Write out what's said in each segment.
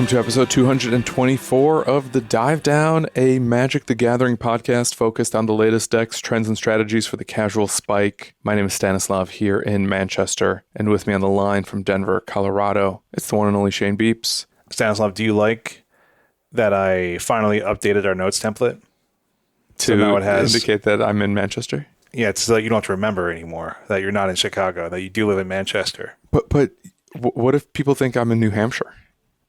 Welcome to episode 224 of The Dive Down, a Magic the Gathering podcast focused on the latest decks, trends, and strategies for the casual spike. My name is Stanislav here in Manchester, and with me on the line from Denver, Colorado, it's the one and only Shane Beeps. Stanislav, do you like that I finally updated our notes template? To now it has, indicate that I'm in Manchester? Yeah, it's so that you don't have to remember anymore that you're not in Chicago, that you do live in Manchester. But what if people think I'm in New Hampshire?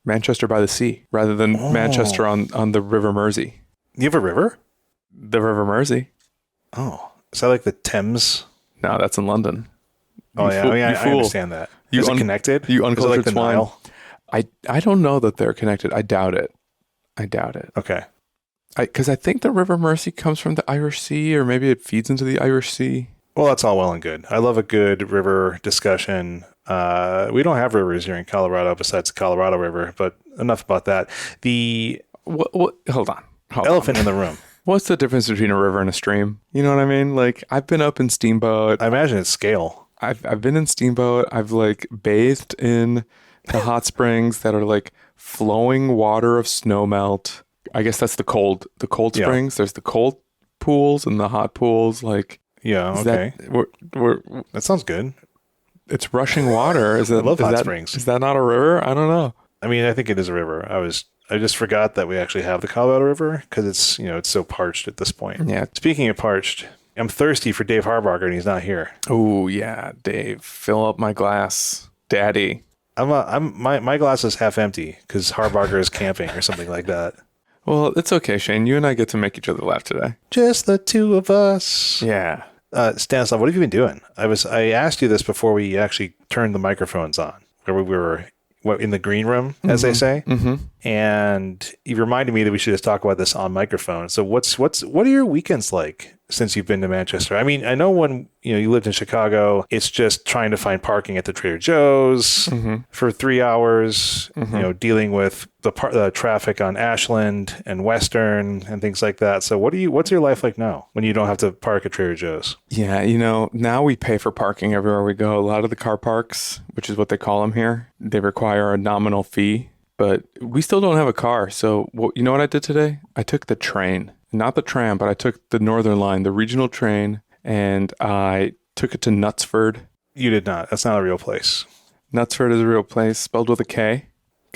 Manchester by the sea, rather than Manchester on the River Mersey. You have a river? The River Mersey. Oh, is that like the Thames? No, that's in London. Oh, yeah, I understand that. Is it connected? You uncultured like the swine? Nile? I don't know that they're connected. I doubt it. Okay. Because I think the River Mersey comes from the Irish Sea, or maybe it feeds into the Irish Sea. Well, that's all well and good. I love a good river discussion. We don't have rivers here in Colorado besides the Colorado River, but enough about that. The Hold on. Elephant in the room. What's the difference between a river and a stream? You know what I mean? Like, I've been up in Steamboat. I imagine it's scale. I've been in Steamboat. I've like bathed in the hot springs that are like flowing water of snow melt. I guess that's the cold springs. There's the cold pools and the hot pools. Like, yeah, okay. That sounds good. It's rushing water. I love hot springs. Is that not a river? I don't know. I mean, I think it is a river. I just forgot that we actually have the Colorado River because it's so parched at this point. Yeah. Speaking of parched, I'm thirsty for Dave Harbarger and he's not here. Oh yeah, Dave, fill up my glass, Daddy. My glass is half empty because Harbarger is camping or something like that. Well, it's okay, Shane. You and I get to make each other laugh today. Just the two of us. Yeah. Stanislav, what have you been doing? I asked you this before we actually turned the microphones on, where we were in the green room, as they say. Mm-hmm. And you reminded me that we should just talk about this on microphone. So what are your weekends like since you've been to Manchester? I mean, I know when you lived in Chicago, it's just trying to find parking at the Trader Joe's for 3 hours, dealing with the traffic on Ashland and Western and things like that. So what's your life like now when you don't have to park at Trader Joe's? Yeah, now we pay for parking everywhere we go. A lot of the car parks, which is what they call them here, they require a nominal fee, but we still don't have a car. So you know what I did today? I took the train. Not the tram, but I took the Northern Line, the regional train, and I took it to Knutsford. You did not. That's not a real place. Knutsford is a real place, spelled with a K.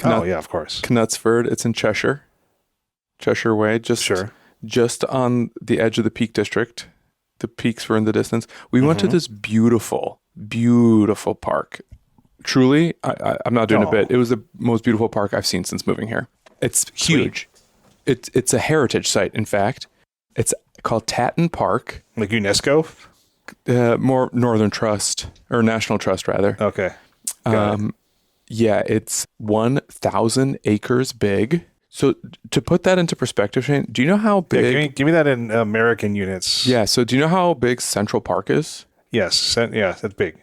Oh, yeah, of course. Knutsford. It's in Cheshire. Cheshire Way, just on the edge of the Peak District. The peaks were in the distance. We went to this beautiful, beautiful park. Truly, I'm not doing a bit. It was the most beautiful park I've seen since moving here. It's huge. Sweet. It's a heritage site, in fact. It's called Tatton Park. Like UNESCO? More Northern Trust, or National Trust, rather. Okay. Got it. Yeah, it's 1,000 acres big. So to put that into perspective, Shane, do you know how big... Yeah, give me that in American units. Yeah, so do you know how big Central Park is? Yes, that's big.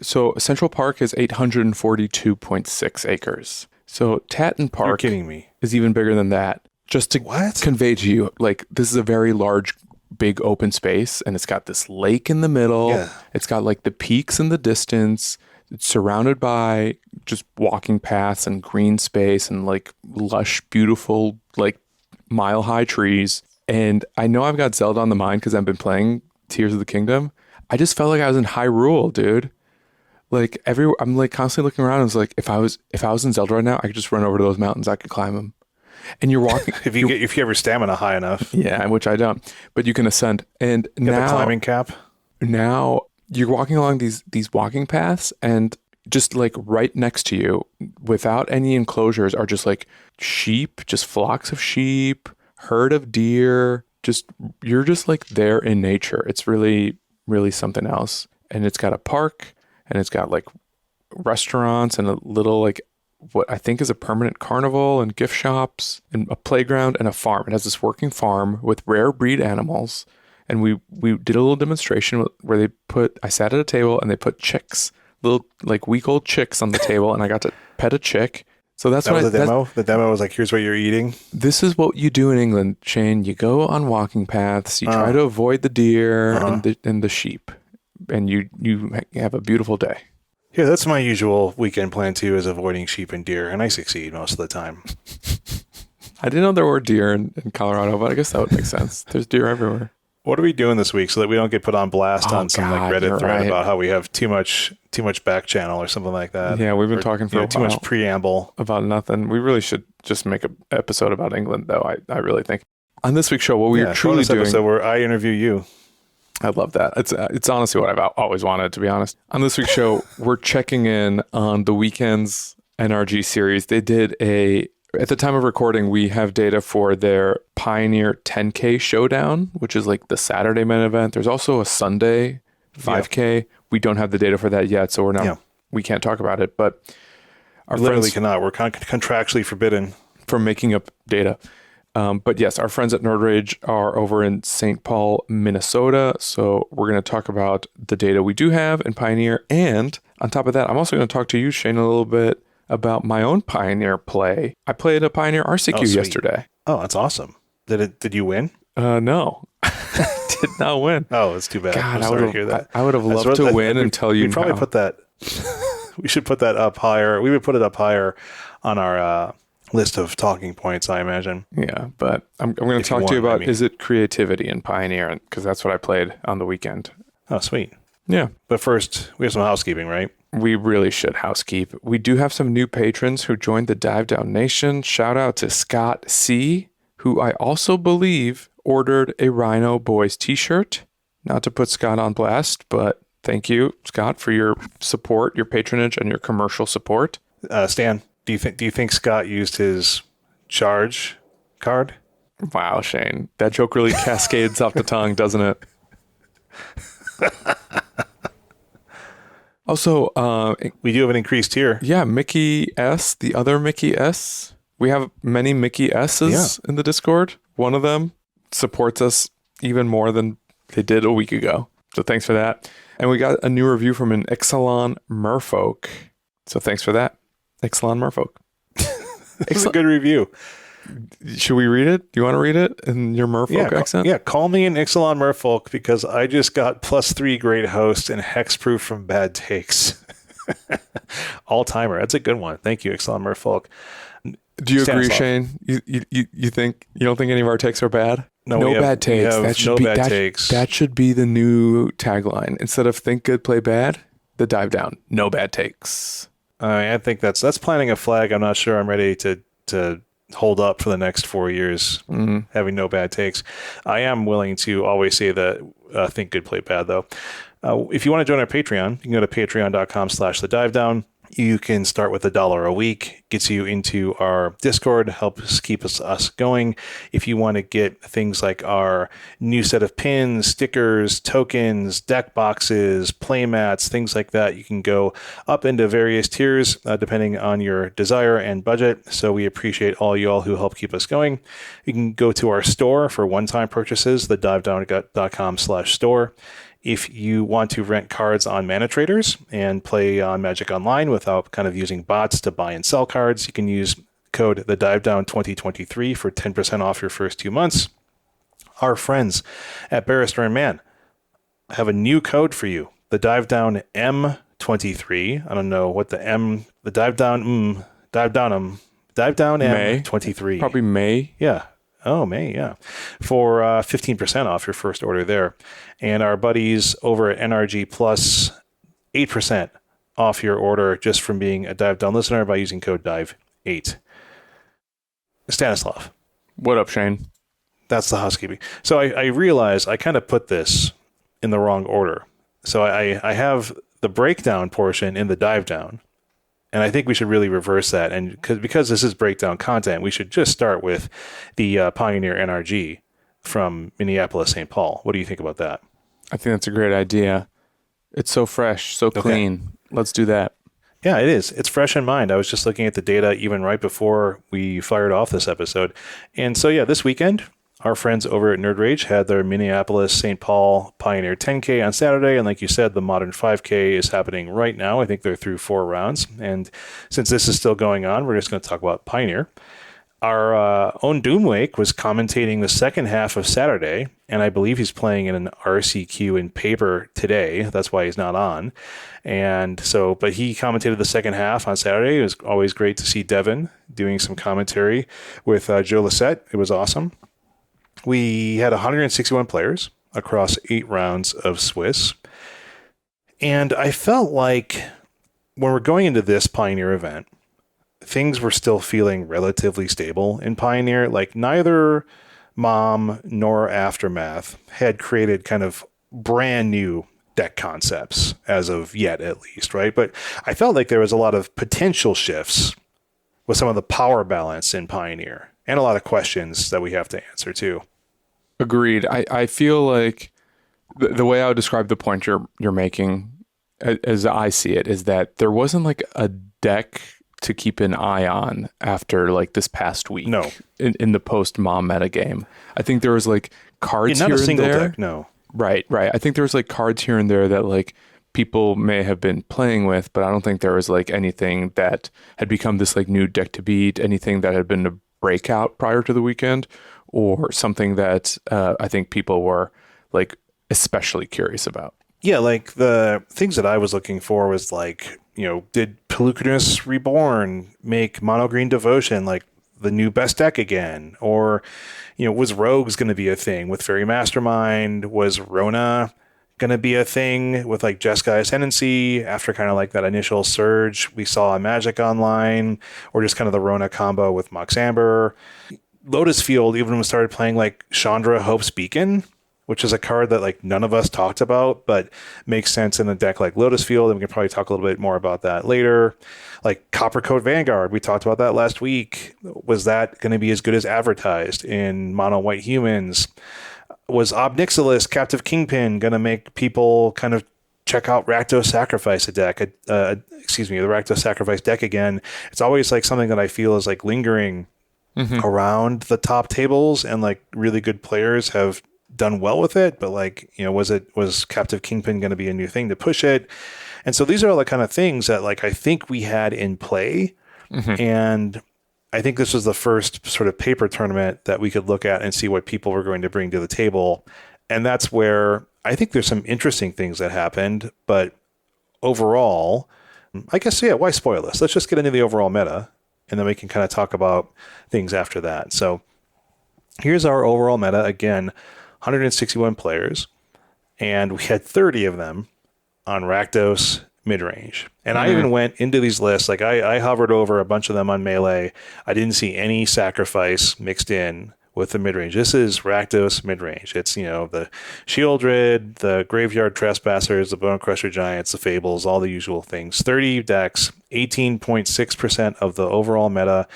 So Central Park is 842.6 acres. So Tatton Park... You're kidding me. ...is even bigger than that. Just to convey to you, like, this is a very large, big open space, and it's got this lake in the middle. Yeah. It's got, like, the peaks in the distance. It's surrounded by just walking paths and green space and, like, lush, beautiful, like, mile-high trees. And I know I've got Zelda on the mind because I've been playing Tears of the Kingdom. I just felt like I was in Hyrule, dude. Like, I'm, like, constantly looking around. And it's like, if I was in Zelda right now, I could just run over to those mountains. I could climb them. And you're walking if you have your stamina high enough. Yeah, which I don't. But you can ascend. And now the climbing cap. Now you're walking along these walking paths, and just like right next to you, without any enclosures, are just like sheep, just flocks of sheep, herd of deer. You're just like there in nature. It's really, really something else. And it's got a park, and it's got like restaurants and a little like what I think is a permanent carnival and gift shops and a playground and a farm. It has this working farm with rare breed animals. And we did a little demonstration where I sat at a table and they put chicks, little like week-old chicks on the table, and I got to pet a chick. So that was the demo? The demo was like, here's what you're eating? This is what you do in England, Shane. You go on walking paths, you try to avoid the deer and the sheep, and you have a beautiful day. Yeah, that's my usual weekend plan too, is avoiding sheep and deer, and I succeed most of the time. I didn't know there were deer in Colorado, but I guess that would make sense. There's deer everywhere. What are we doing this week so that we don't get put on blast on some like Reddit thread about how we have too much back channel or something like that? Yeah, we've been talking for a while. Too much preamble about nothing. We really should just make an episode about England, though. I really think on this week's show, what we are truly doing. Episode where I interview you. I love that. It's honestly what I've always wanted, to be honest. On this week's show, we're checking in on the weekend's NRG series. They did at the time of recording, we have data for their Pioneer 10K showdown, which is like the Saturday main event. There's also a Sunday 5K. Yeah. We don't have the data for that yet, so we can't talk about it. But our literally cannot. We're contractually forbidden from making up data. But yes, our friends at Nerd Rage are over in St. Paul, Minnesota. So we're going to talk about the data we do have in Pioneer. And on top of that, I'm also going to talk to you, Shane, a little bit about my own Pioneer play. I played a Pioneer RCQ yesterday. Oh, that's awesome. Did you win? No. Did not win. Oh, that's too bad. God, I would have loved to win and tell you. We probably put that. We should put that up higher. We would put it up higher on our list of talking points, I imagine. Yeah, but I'm going to talk to you about Izzet Creativity in Pioneer, because that's what I played on the weekend. Oh, sweet. Yeah. But first, we have some housekeeping, right? We really should housekeep. We do have some new patrons who joined the Dive Down Nation. Shout out to Scott C., who I also believe ordered a Rhino Boys t-shirt. Not to put Scott on blast, but thank you, Scott, for your support, your patronage, and your commercial support. Stan, do you think Scott used his charge card? Wow, Shane. That joke really cascades off the tongue, doesn't it? Also, we do have an increased tier. Yeah, Mickey S, the other Mickey S. We have many Mickey S's in the Discord. One of them supports us even more than they did a week ago. So thanks for that. And we got a new review from an Ixalan Merfolk. So thanks for that, Ixalan Merfolk. It's a good review. Should we read it? Do you want to read it in your Merfolk accent? Yeah, call me an Ixalan Merfolk because I just got +3 great hosts and hexproof from bad takes. All-timer. That's a good one. Thank you, Ixalan Merfolk. Do you agree, Shane? You don't think any of our takes are bad? No bad takes. That should be the new tagline. Instead of think good, play bad, the dive down. No bad takes. I think that's planting a flag. I'm not sure I'm ready to hold up for the next 4 years, having no bad takes. I am willing to always say that think good, play bad, though. If you want to join our Patreon, you can go to patreon.com/thedivedown. You can start with $1 a week, gets you into our Discord, helps keep us going. If you want to get things like our new set of pins, stickers, tokens, deck boxes, playmats, things like that, you can go up into various tiers depending on your desire and budget. So we appreciate all y'all who help keep us going. You can go to our store for one-time purchases, thedivedown.com/store. If you want to rent cards on Mana Traders and play on Magic Online without kind of using bots to buy and sell cards, you can use code TheDiveDown2023 for 10% off your first 2 months. Our friends at Barrister and Mann have a new code for you, the Divedown M23. I don't know what the Divedown M23. Probably May. Yeah. Oh, May, yeah. For 15% off your first order there. And our buddies over at NRG Plus, 8% off your order just from being a Dive Down listener by using code DIVE8. Stanislav. What up, Shane? That's the housekeeping. So I realize I kind of put this in the wrong order. So I have the breakdown portion in the Dive Down. And I think we should really reverse that. And because this is breakdown content, we should just start with the Pioneer NRG from Minneapolis, St. Paul. What do you think about that? I think that's a great idea. It's so fresh, so clean. Okay. Let's do that. Yeah, it is. It's fresh in mind. I was just looking at the data even right before we fired off this episode. And so, yeah, this weekend, our friends over at Nerd Rage had their Minneapolis St. Paul Pioneer 10K on Saturday. And like you said, the Modern 5K is happening right now. I think they're through 4 rounds. And since this is still going on, we're just going to talk about Pioneer. Our own Doomwake was commentating the second half of Saturday and I believe he's playing in an RCQ in paper today. That's why he's not on. And so, but he commentated the second half on Saturday. It was always great to see Devin doing some commentary with Joe Lissette. It was awesome. We had 161 players across 8 rounds of Swiss. And I felt like when we're going into this Pioneer event, things were still feeling relatively stable in Pioneer. Like neither Mom nor Aftermath had created kind of brand new deck concepts as of yet, at least, right? But I felt like there was a lot of potential shifts with some of the power balance in Pioneer and a lot of questions that we have to answer too. Agreed. I feel like the way I would describe the point you're making, as I see it, is that there wasn't like a deck to keep an eye on after like this past week. No. In the post Mom metagame. I think there was like cards not here a single and there. deck, no. Right. I think there was like cards here and there that like people may have been playing with, but I don't think there was like anything that had become this like new deck to beat, anything that had been a breakout prior to the weekend, or something that I think people were like especially curious about. Yeah, like the things that I was looking for was like, did Pelucrinus Reborn make Mono Green Devotion like the new best deck again? Or, was Rogues going to be a thing with Fairy Mastermind? Was Rona going to be a thing with like Jeskai Ascendancy after kind of like that initial surge we saw on Magic Online, or just kind of the Rona combo with Mox Amber? Lotus Field even started playing like Chandra Hope's Beacon, which is a card that like none of us talked about, but makes sense in a deck like Lotus Field. And we can probably talk a little bit more about that later. Like Copper Coat Vanguard, we talked about that last week. Was that going to be as good as advertised in Mono White Humans? Was Obnixilis Captive Kingpin going to make people kind of check out Rakdos Sacrifice the Rakdos Sacrifice deck again? It's always like something that I feel is like lingering around the top tables, and like really good players have done well with it, but like, was Captive Kingpin going to be a new thing to push it? And so these are all the kind of things that like I think we had in play. And I think this was the first sort of paper tournament that we could look at and see what people were going to bring to the table. And that's where I think there's some interesting things that happened, but overall, I guess, yeah, why spoil this? Let's just get into the overall meta, and then we can kind of talk about things after that. So here's our overall meta. Again, 161 players, and we had 30 of them on Rakdos midrange. And I even went into these lists, like I hovered over a bunch of them on Melee. I didn't see any sacrifice mixed in with the midrange. This is Rakdos midrange. It's, the Shieldred, the Graveyard Trespassers, the Bone Crusher Giants, the Fables, all the usual things. 30 decks, 18.6% of the overall meta,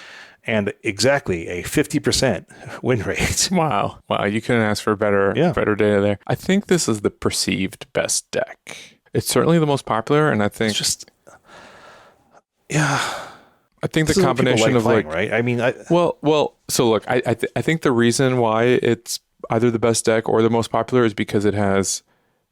and exactly a 50% win rate. Wow. You couldn't ask for better data there. I think this is the perceived best deck. It's certainly the most popular, and I think It's just, yeah. I think the combination of playing, like, right? I mean, so look, I think the reason why it's either the best deck or the most popular is because it has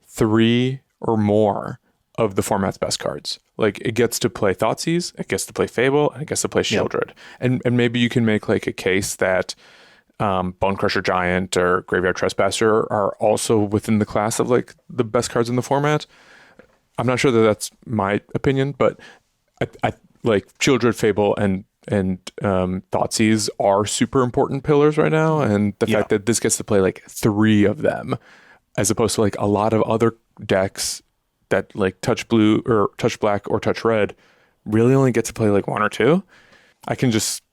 3 or more of the format's best cards. Like, it gets to play Thoughtseize, it gets to play Fable, and it gets to play Shieldred. And maybe you can make like a case that Bone Crusher Giant or Graveyard Trespasser are also within the class of like the best cards in the format. I'm not sure that that's my opinion, but I like Shieldred, Fable, and Thoughtseize are super important pillars right now. And the fact that this gets to play like 3 of them, as opposed to like a lot of other decks that like touch blue or touch black or touch red, really only get to play like 1 or 2. I can just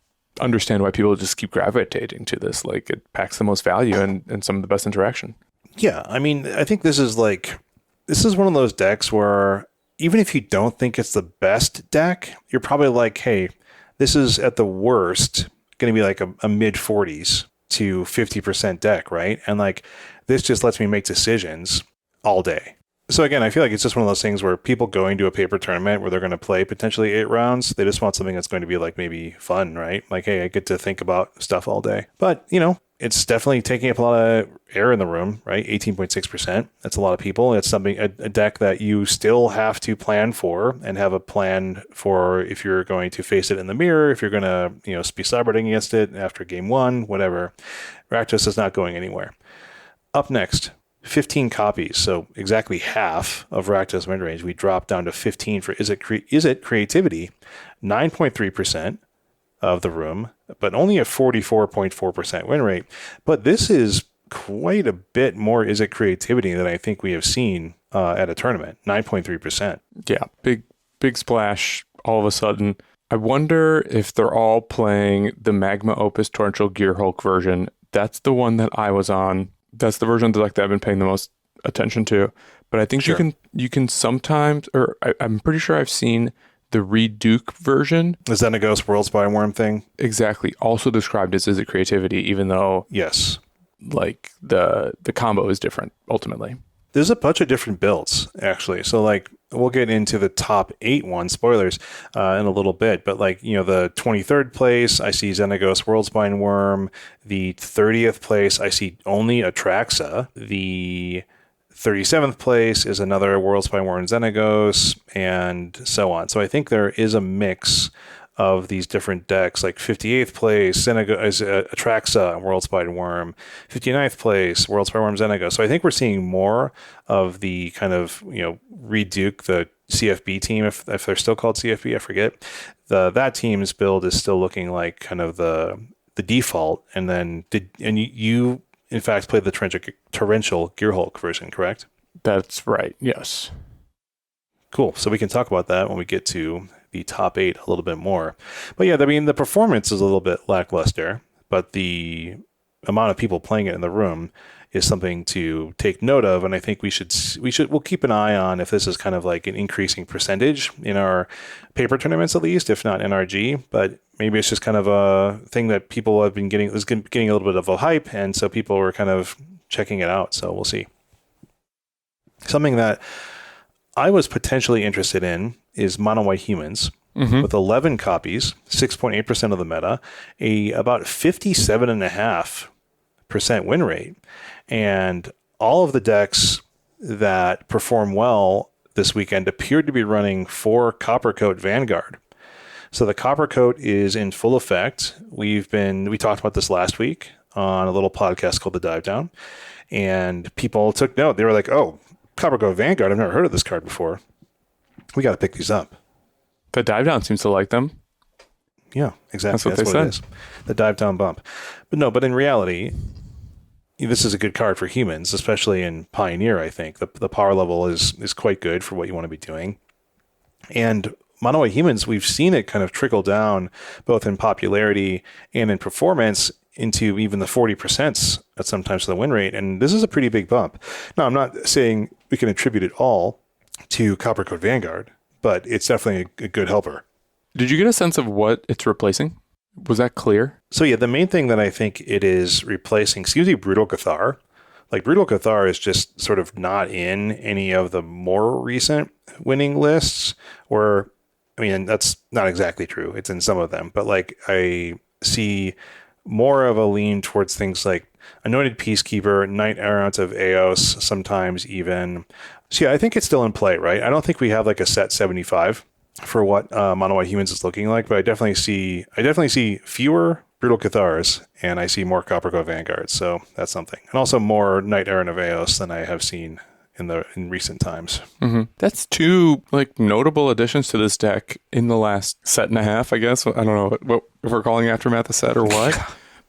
understand why people just keep gravitating to this. Like, it packs the most value and some of the best interaction. Yeah, I mean, I think this is one of those decks where even if you don't think it's the best deck, you're probably like, hey, this is at the worst going to be like a mid 40s to 50% deck, right? And like, this just lets me make decisions all day. So again, I feel like it's just one of those things where people going to a paper tournament where they're going to play potentially 8 rounds, they just want something that's going to be like maybe fun, right? Like, hey, I get to think about stuff all day. But, it's definitely taking up a lot of air in the room, right? 18.6%. That's a lot of people. It's something, a deck that you still have to plan for and have a plan for if you're going to face it in the mirror, if you're going to, be celebrating against it after game 1, whatever. Rakdos is not going anywhere. Up next, 15 copies. So exactly half of Rakdos mid-range. We dropped down to 15 for Izzet Creativity, 9.3% of the room, but only a 44.4% win rate. But this is quite a bit more Izzet Creativity than I think we have seen at a tournament, 9.3%. Yeah, big splash all of a sudden. I wonder if they're all playing the Magma Opus Torrential Gear Hulk version. That's the one that I was on. That's the version of the deck that I've been paying the most attention to. But I think Sure. you can sometimes, or I'm pretty sure I've seen the Reduke version. The Xenagos Worlds by Worm thing? Exactly. Also described as Izzet Creativity, even though Yes. like the combo is different ultimately. There's a bunch of different builds, actually. So, like, we'll get into the top 8 ones, spoilers, in a little bit. But, like, you know, the 23rd place, I see Xenagos Worldspine Worm. The 30th place, I see only Atraxa. The 37th place is another Worldspine Worm Xenagos, and so on. So I think there is a mix of these different decks, like 58th place, Atraxa, Worldspine Worm, 59th place, Worldspine Worm Xenagos. So I think we're seeing more of the kind of, you know, Reduke, the CFB team, if they're still called CFB, I forget. That team's build is still looking like kind of the default. And then you in fact played the torrential Gear Hulk version, correct? That's right. Yes. Cool. So we can talk about that when we get to the top 8 a little bit more. But yeah, I mean, the performance is a little bit lackluster, but the amount of people playing it in the room is something to take note of. And I think we'll keep an eye on if this is kind of like an increasing percentage in our paper tournaments, at least, if not NRG. But maybe it's just kind of a thing that people have been getting a little bit of a hype. And so people were kind of checking it out. So we'll see. Something that I was potentially interested in is Mono White Humans with 11 copies, 6.8% of the meta, about 57.5% win rate. And all of the decks that perform well this weekend appeared to be running 4 Coppercoat Vanguard. So the Coppercoat is in full effect. We talked about this last week on a little podcast called The Dive Down, and people took note. They were like, oh, Coppercoat Vanguard, I've never heard of this card before. We got to pick these up. The Dive Down seems to like them. Yeah, exactly. That's what they it is. The Dive Down bump. But in reality, this is a good card for humans, especially in Pioneer, I think. The power level is quite good for what you want to be doing. And Mono White Humans, we've seen it kind of trickle down both in popularity and in performance into even the 40% at sometimes the win rate. And this is a pretty big bump. Now, I'm not saying we can attribute it all to Coppercoat Vanguard, but it's definitely a good helper. Did you get a sense of what it's replacing? Was that clear? So yeah, the main thing that I think it is replacing seems to be Brutal Cathar. Like Brutal Cathar is just sort of not in any of the more recent winning lists, or, I mean, that's not exactly true. It's in some of them, but like I see more of a lean towards things like Anointed Peacekeeper, Knight Errant of Eos, sometimes even. So yeah, I think it's still in play, right? I don't think we have like a set 75 for what Mono White Humans is looking like, but I definitely see fewer Brutal Cathars, and I see more Coppercoat Vanguards, so that's something. And also more Knight Errant of Eos than I have seen in recent times. Mm-hmm. That's 2 like notable additions to this deck in the last set and a half, I guess. I don't know what if we're calling Aftermath a set or what,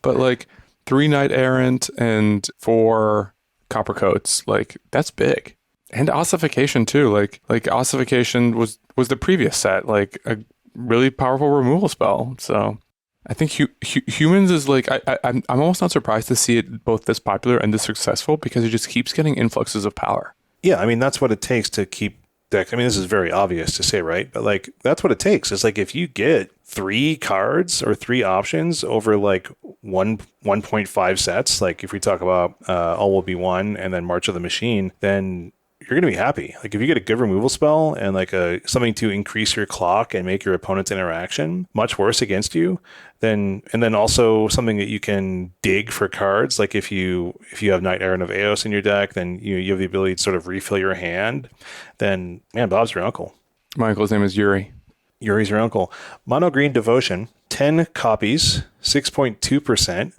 but like 3 Knight Errant and 4 Coppercoats, like that's big. And Ossification too. Like Ossification was the previous set, like a really powerful removal spell. So I think humans is like I'm almost not surprised to see it both this popular and this successful, because it just keeps getting influxes of power. Yeah, I mean, that's what it takes to keep decks. I mean, this is very obvious to say, right? But like, that's what it takes. It's like if you get 3 cards or 3 options over like 1.5 sets, like if we talk about All Will Be One and then March of the Machine, then you're going to be happy. Like if you get a good removal spell and like something to increase your clock and make your opponent's interaction much worse against you, and then also something that you can dig for cards. Like if you have Knight Errant of Eos in your deck, then you have the ability to sort of refill your hand. Then man, Bob's your uncle. My uncle's name is Yuri. Yuri's your uncle. Mono Green Devotion, 10 copies, 6.2%.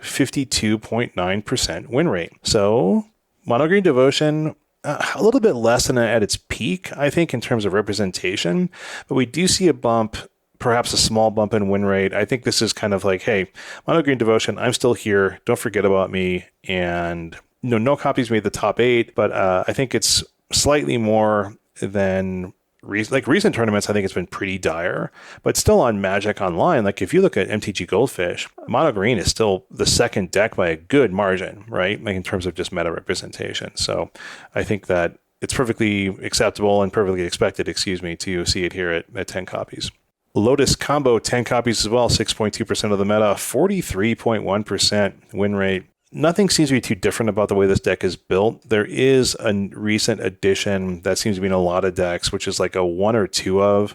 52.9% win rate. So Mono Green Devotion, a little bit less than at its peak, I think, in terms of representation, but we do see a bump, perhaps a small bump in win rate. I think this is kind of like, hey, Mono Green Devotion, I'm still here. Don't forget about me. And no copies made the top 8, but I think it's slightly more than recent tournaments. I think it's been pretty dire, but still on Magic Online. Like if you look at MTG Goldfish, Mono Green is still the second deck by a good margin, right? Like in terms of just meta representation. So I think that it's perfectly acceptable and perfectly expected, to see it here at 10 copies. Lotus Combo, 10 copies as well, 6.2% of the meta, 43.1% win rate. Nothing seems to be too different about the way this deck is built. There is a recent addition that seems to be in a lot of decks, which is like a 1 or 2 of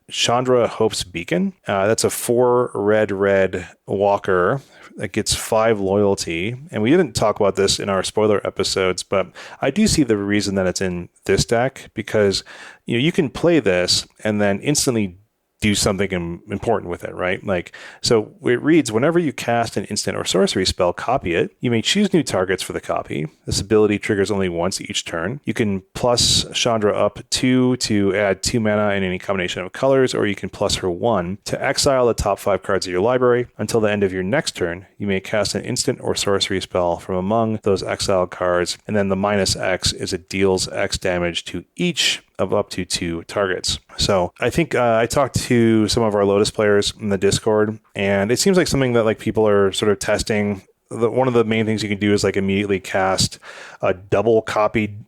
Chandra Hope's Beacon. That's a 4 red walker that gets 5 loyalty. And we didn't talk about this in our spoiler episodes, but I do see the reason that it's in this deck because you can play this and then instantly do something important with it, right? Like, so it reads, whenever you cast an instant or sorcery spell, copy it. You may choose new targets for the copy. This ability triggers only once each turn. You can plus Chandra up 2 to add 2 mana in any combination of colors, or you can plus her 1 to exile the top 5 cards of your library. Until the end of your next turn, you may cast an instant or sorcery spell from among those exiled cards, and then the -X is it deals X damage to each of up to 2 targets. So I think I talked to some of our Lotus players in the Discord, and it seems like something that like people are sort of testing. One of the main things you can do is like immediately cast a double copied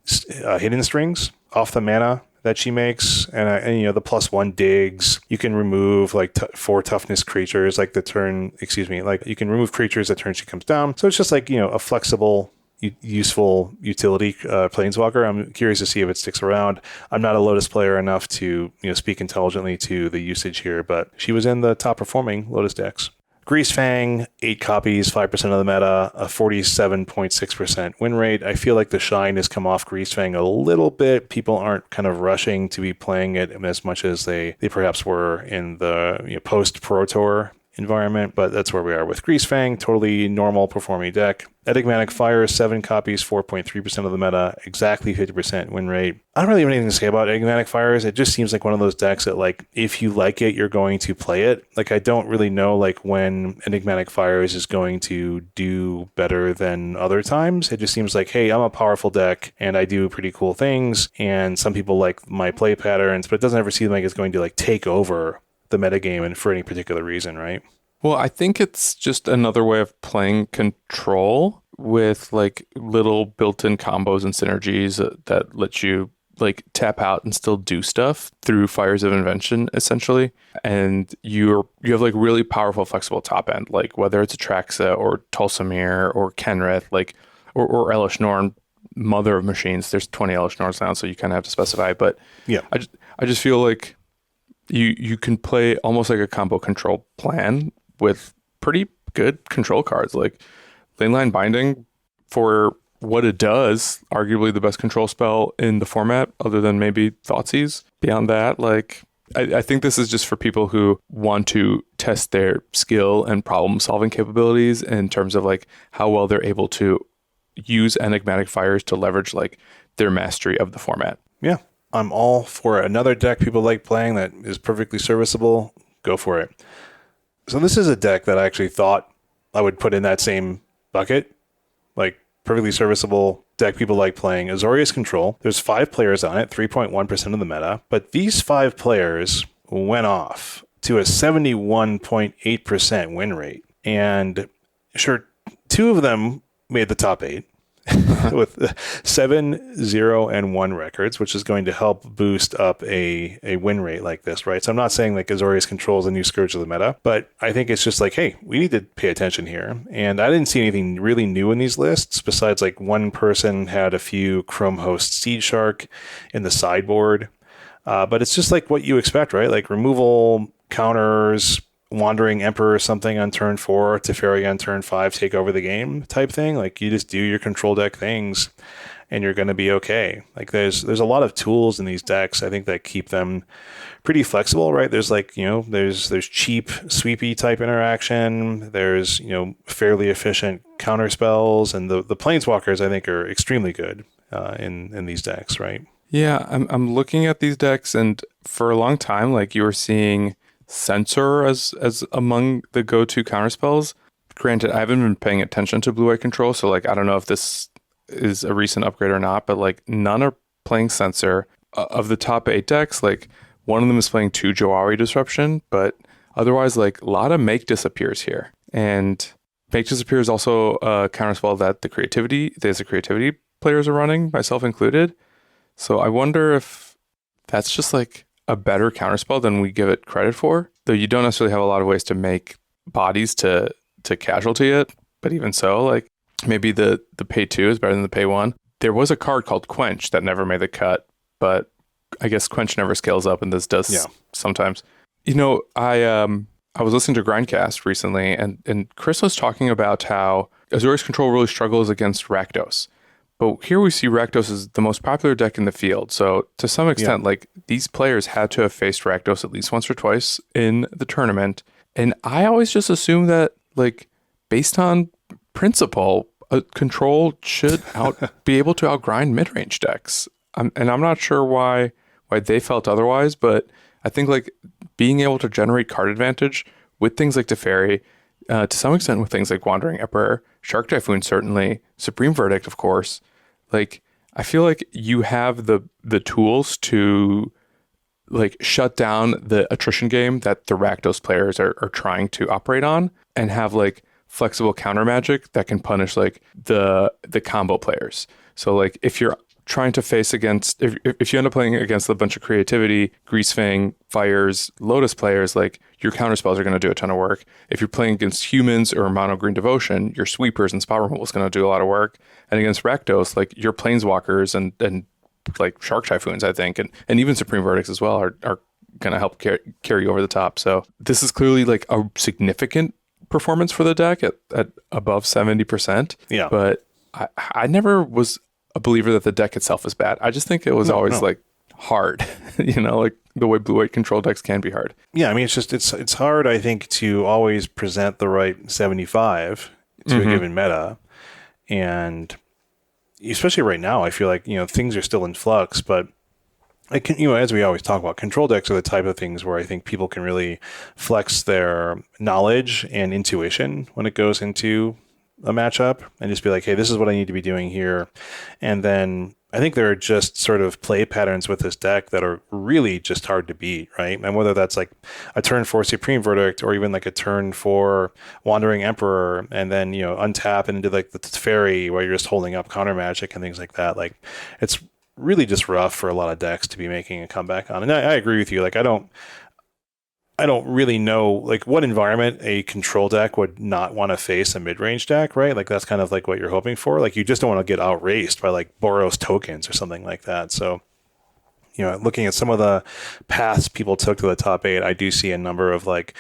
hidden strings off the mana that she makes, and the +1 digs. You can remove like 4 toughness creatures like you can remove creatures the turn she comes down. So it's just like a flexible, useful utility planeswalker. I'm curious to see if it sticks around. I'm not a Lotus player enough to speak intelligently to the usage here, but she was in the top performing Lotus decks. Greasefang, 8 copies, 5% of the meta, a 47.6% win rate. I feel like the shine has come off Greasefang a little bit. People aren't kind of rushing to be playing it as much as they perhaps were in the post Pro Tour environment, but that's where we are with Greasefang. Totally normal performing deck. Enigmatic Fire, 7 copies, 4.3% of the meta, exactly 50% win rate. I don't really have anything to say about Enigmatic Fires. It just seems like one of those decks that, like, if you like it, you're going to play it. Like, I don't really know, like, when Enigmatic Fires is going to do better than other times. It just seems like, hey, I'm a powerful deck, and I do pretty cool things, and some people like my play patterns, but it doesn't ever seem like it's going to, like, take over the metagame and for any particular reason, right? Well, I think it's just another way of playing control with like little built-in combos and synergies that let you like tap out and still do stuff through Fires of Invention, essentially. And you have like really powerful, flexible top end, like whether it's Atraxa or Tulsamir or Kenrith, like or Elish Norn, Mother of Machines. There's 20 Elish Norns now, so you kind of have to specify. But yeah, I just feel like you can play almost like a combo control plan with pretty good control cards, like Leyline Binding, for what it does, arguably the best control spell in the format, other than maybe Thoughtseize. Beyond that, like I think this is just for people who want to test their skill and problem solving capabilities in terms of like how well they're able to use Enigmatic Fires to leverage like their mastery of the format. Yeah, I'm all for it. Another deck people like playing that is perfectly serviceable, go for it. So this is a deck that I actually thought I would put in that same bucket, like perfectly serviceable deck people like playing. Azorius Control. There's 5 players on it, 3.1% of the meta, but these 5 players went off to a 71.8% win rate. And sure, 2 of them made the top 8. With 7, 0, and 1 records, which is going to help boost up a win rate like this, right? So I'm not saying like Azorius Control is a new scourge of the meta, but I think it's just like, hey, we need to pay attention here. And I didn't see anything really new in these lists, besides like one person had a few Chrome Host Seed Shark in the sideboard. But it's just like what you expect, right? Like removal, counters, Wandering Emperor or something on turn 4, Teferi on turn 5, take over the game type thing. Like you just do your control deck things. and you're going to be okay. Like there's a lot of tools in these decks, I think, that keep them pretty flexible, right? There's like, there's cheap sweepy type interaction. There's, fairly efficient counter spells, and the planeswalkers I think are extremely good in these decks, right? Yeah, I'm looking at these decks, and for a long time, like you were seeing Censor as among the go-to counterspells. Granted, I haven't been paying attention to blue-white control, so like I don't know if this is a recent upgrade or not, but like none are playing Censor. Of the top 8 decks, like one of them is playing 2 Jawari Disruption, but otherwise like a lot of Make Disappears here. And Make Disappear is also a counterspell that the creativity players are running, myself included. So I wonder if that's just like a better counterspell than we give it credit for, though you don't necessarily have a lot of ways to make bodies to casualty it. But even so, like maybe the pay 2 is better than the pay 1. There was a card called Quench that never made the cut, but I guess Quench never scales up, and this does sometimes. I was listening to Grindcast recently, and Chris was talking about how Azorius Control really struggles against Rakdos. But here we see Rakdos as the most popular deck in the field. So to some extent, like these players had to have faced Rakdos at least once or twice in the tournament. And I always just assume that, like, based on principle, a Control should be able to outgrind mid-range decks. And I'm not sure why they felt otherwise, but I think like being able to generate card advantage with things like Teferi, to some extent with things like Wandering Emperor, Shark Typhoon certainly, Supreme Verdict of course, like I feel like you have the tools to like shut down the attrition game that the Rakdos players are trying to operate on, and have like flexible counter magic that can punish like the combo players. So like if you're trying to face against, if you end up playing against a bunch of creativity, Greasefang, Fires, Lotus players, like your counterspells are going to do a ton of work. If you're playing against humans or Mono Green Devotion, your sweepers and spot removal is going to do a lot of work. And against Rakdos, like your planeswalkers and like Shark Typhoons, I think, and even Supreme Verdicts as well are going to help carry over the top. So this is clearly like a significant performance for the deck at above 70%. Yeah. But I never was a believer that the deck itself is bad. I just think it was always like hard, like the way blue-white control decks can be hard. Yeah, I mean, it's hard, I think, to always present the right 75 to a given meta. And especially right now, I feel like, things are still in flux, but I can, as we always talk about, control decks are the type of things where I think people can really flex their knowledge and intuition when it goes into a matchup and just be like, hey, this is what I need to be doing here. And then I think there are just sort of play patterns with this deck that are really just hard to beat, right? And whether that's like a turn 4 Supreme Verdict or even like a turn 4 Wandering Emperor, and then, untap and into like the Teferi where you're just holding up counter magic and things like that. Like it's really just rough for a lot of decks to be making a comeback on. And I agree with you. Like I don't really know like what environment a control deck would not want to face a mid-range deck, right? Like that's kind of like what you're hoping for. Like you just don't want to get outraced by like Boros tokens or something like that. So, looking at some of the paths people took to the top 8, I do see a number of like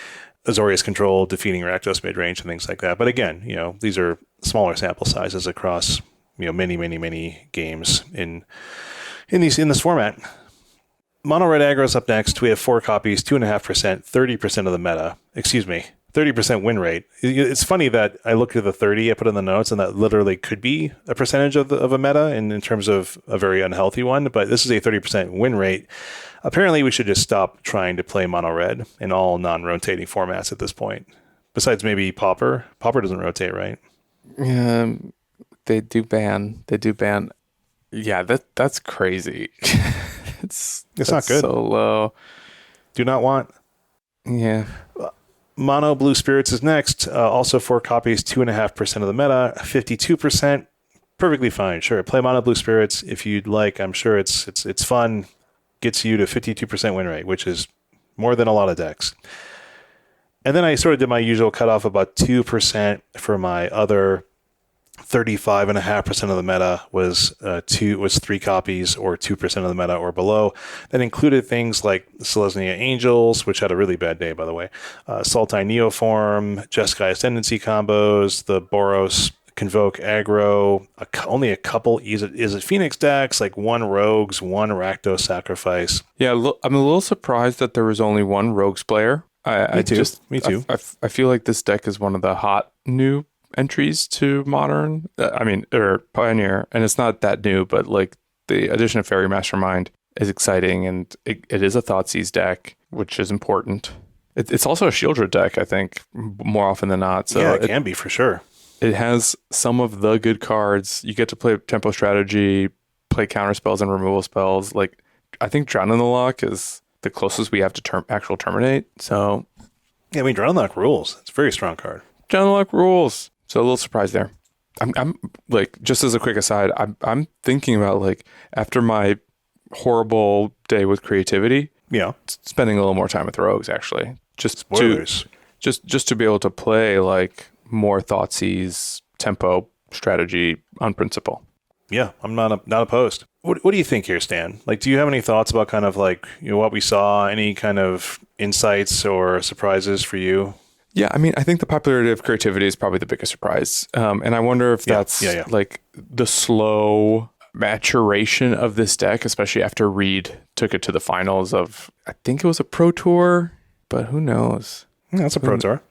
Azorius Control defeating Rakdos mid-range and things like that. But again, these are smaller sample sizes across, many games in this format. Mono red aggro is up next. We have 4 copies, 2.5%, 30% of the meta. 30% win rate. It's funny that I looked at the 30 I put in the notes, and that literally could be a percentage of a meta in terms of a very unhealthy one, but this is a 30% win rate. Apparently, we should just stop trying to play mono red in all non-rotating formats at this point. Besides maybe Pauper. Pauper doesn't rotate, right? They do ban. Yeah, that's crazy. It's not good. So low. Do not want. Yeah. Mono Blue Spirits is next. Also 4 copies, 2.5% of the meta, 52%. Perfectly fine. Sure. Play Mono Blue Spirits if you'd like. I'm sure it's fun. Gets you to 52% win rate, which is more than a lot of decks. And then I sort of did my usual cutoff, about 2% for my other 35.5% of the meta was 3 copies or 2% of the meta or below. That included things like Selesnya Angels, which had a really bad day, by the way, Sultai Neoform, Jeskai Ascendancy combos, the Boros Convoke aggro, only a couple Izzet Phoenix decks, like one Rogues, one Rakdos Sacrifice. Yeah, I'm a little surprised that there was only one Rogues player. Me too. I feel like this deck is one of the hot new entries to Modern. Or Pioneer, and it's not that new, but like the addition of Fairy Mastermind is exciting, and it is a Thoughtseize deck, which is important. It's also a Shieldred deck, I think, more often than not. So yeah, it can be for sure. It has some of the good cards. You get to play tempo strategy, play counter spells and removal spells. Like, I think Drown in the Loch is the closest we have to actual Terminate. So, yeah, I mean, Drown in the Loch rules. It's a very strong card. Drown in the Loch rules. So a little surprise there. I'm like, just as a quick aside, I'm thinking about, like, after my horrible day with creativity, spending a little more time with Rogues, actually. Spoilers. Just to be able to play like more Thoughtseize tempo strategy on principle. Yeah, I'm not opposed. What do you think here, Stan? Like, do you have any thoughts about kind of like, you know, what we saw? Any kind of insights or surprises for you? Yeah, I mean, I think the popularity of creativity is probably the biggest surprise, and I wonder if that's like the slow maturation of this deck, especially after Reed took it to the finals of, I think it was a Pro Tour, but who knows? Yeah, that's a Pro Tour.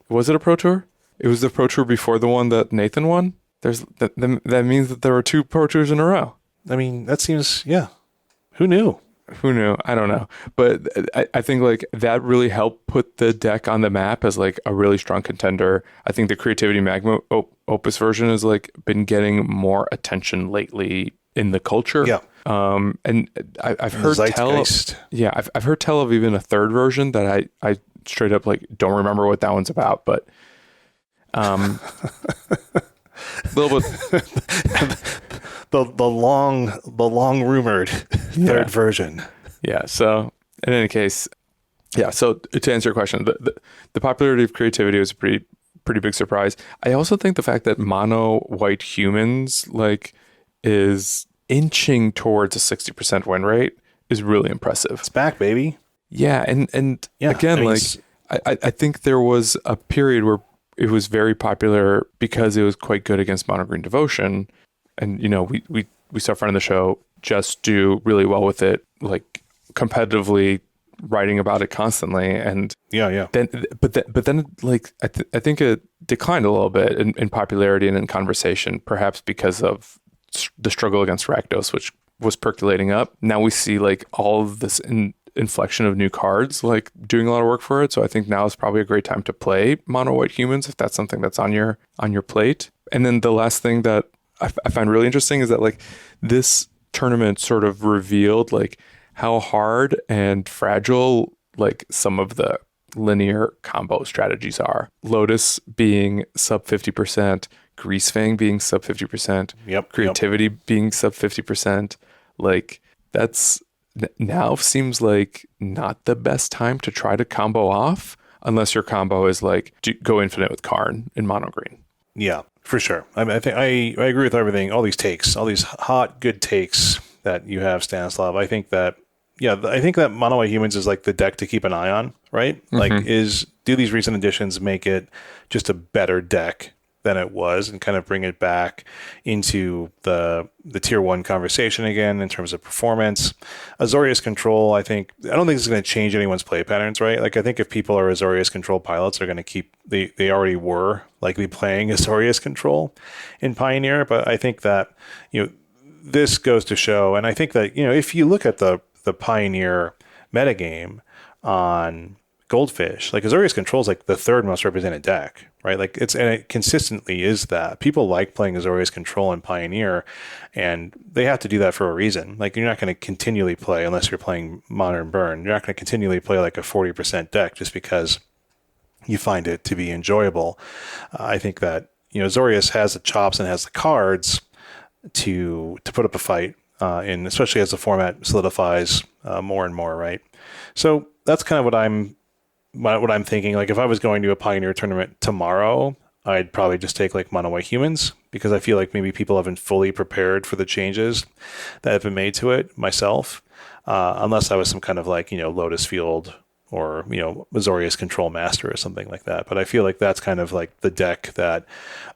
Was it a Pro Tour? It was the Pro Tour before the one that Nathan won. That means that there were 2 Pro Tours in a row. I mean, that seems, who knew? Who knew? I don't know. But I think like that really helped put the deck on the map as like a really strong contender. I think the Creativity Magma Opus version has like been getting more attention lately in the culture. Yeah. And I've heard I've heard tell of even a third version that I straight up like don't remember what that one's about, but a little bit the long rumored third version. Yeah. So in any case, so to answer your question, the popularity of creativity was a pretty big surprise. I also think the fact that mono white humans like is inching towards a 60% win rate is really impressive. It's back, baby. Yeah, and again, I think there was a period where it was very popular because it was quite good against Mono Green Devotion, and you know we saw a friend of the show just do really well with it, like competitively writing about it constantly, and then like I think it declined a little bit in popularity and in conversation, perhaps because of the struggle against Rakdos, which was percolating up. Now we see like all of this inflection of new cards like doing a lot of work for it. So I think now is probably a great time to play mono white humans if that's something that's on your plate. And then the last thing that I find really interesting is that like this tournament sort of revealed like how hard and fragile like some of the linear combo strategies are. Lotus being sub 50%, Greasefang being sub 50%, creativity being sub 50%. Like that's now seems like not the best time to try to combo off unless your combo is like go infinite with Karn in mono green. Yeah, for sure. I think I agree with everything. All these takes, all these hot, good takes that you have, Stanislav. I think that mono white humans is like the deck to keep an eye on, right? Mm-hmm. Like do these recent additions make it just a better deck than it was and kind of bring it back into the tier 1 conversation again in terms of performance. Azorius Control, I don't think this is going to change anyone's play patterns, right? Like I think if people are Azorius Control pilots, they're going to keep, they already were likely playing Azorius Control in Pioneer, but I think that, you know, this goes to show, and I think that, you know, if you look at the Pioneer metagame on Goldfish, like Azorius Control is like the third most represented deck, right? Like it consistently is that. People like playing Azorius Control in Pioneer, and they have to do that for a reason. Like you're not going to continually play, unless you're playing Modern Burn, you're not going to continually play like a 40% deck just because you find it to be enjoyable. I think that, you know, Azorius has the chops and has the cards to put up a fight, especially as the format solidifies more and more, right? So that's kind of what I'm thinking. Like if I was going to a Pioneer tournament tomorrow, I'd probably just take like mono white humans, because I feel like maybe people haven't fully prepared for the changes that have been made to it myself, unless I was some kind of like, you know, Lotus Field or, Azorius Control Master or something like that. But I feel like that's kind of like the deck that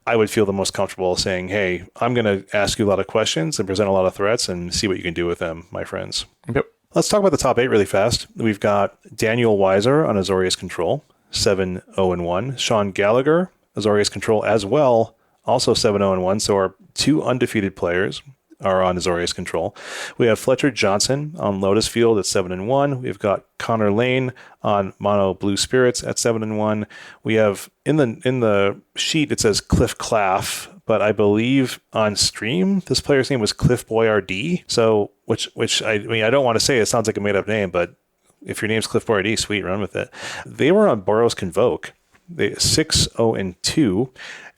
I would feel the most comfortable saying, hey, I'm going to ask you a lot of questions and present a lot of threats and see what you can do with them, my friends. Yep. Let's talk about the top 8 really fast. We've got Daniel Weiser on Azorius Control, 7-0-1. Sean Gallagher, Azorius Control as well, also 7-0-1. So our 2 undefeated players are on Azorius Control. We have Fletcher Johnson on Lotus Field at 7-1. We've got Connor Lane on Mono Blue Spirits at 7-1. We have in the sheet it says Cliff Claff, but I believe on stream this player's name was Cliff Boyardee. So which I don't want to say, it sounds like a made up name, but if your name's Cliff Boyardee, sweet, run with it. They were on Boros Convoke. They 6-0-2.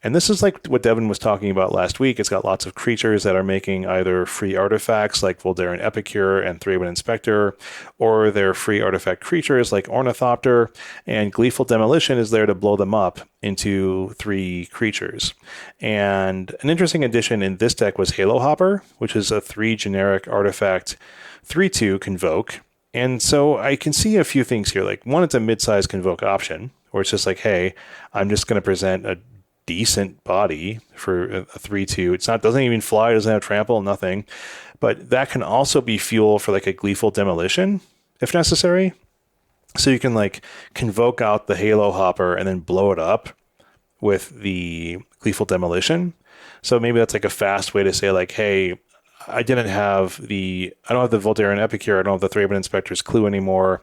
And this is like what Devin was talking about last week. It's got lots of creatures that are making either free artifacts like Voldaren Epicure and Thraben Inspector, or they're free artifact creatures like Ornithopter, and Gleeful Demolition is there to blow them up into 3 creatures. And an interesting addition in this deck was Halo Hopper, which is a 3 generic artifact 3/2 Convoke. And so I can see a few things here. Like, one, it's a mid-sized Convoke option, where it's just like, hey, I'm just going to present a decent body for a 3/2. Doesn't even fly, doesn't have trample, nothing. But that can also be fuel for like a Gleeful Demolition if necessary. So you can like convoke out the Halo Hopper and then blow it up with the Gleeful Demolition. So maybe that's like a fast way to say like, hey, I don't have the Voldaren Epicure, I don't have the Thraben Inspector's Clue anymore,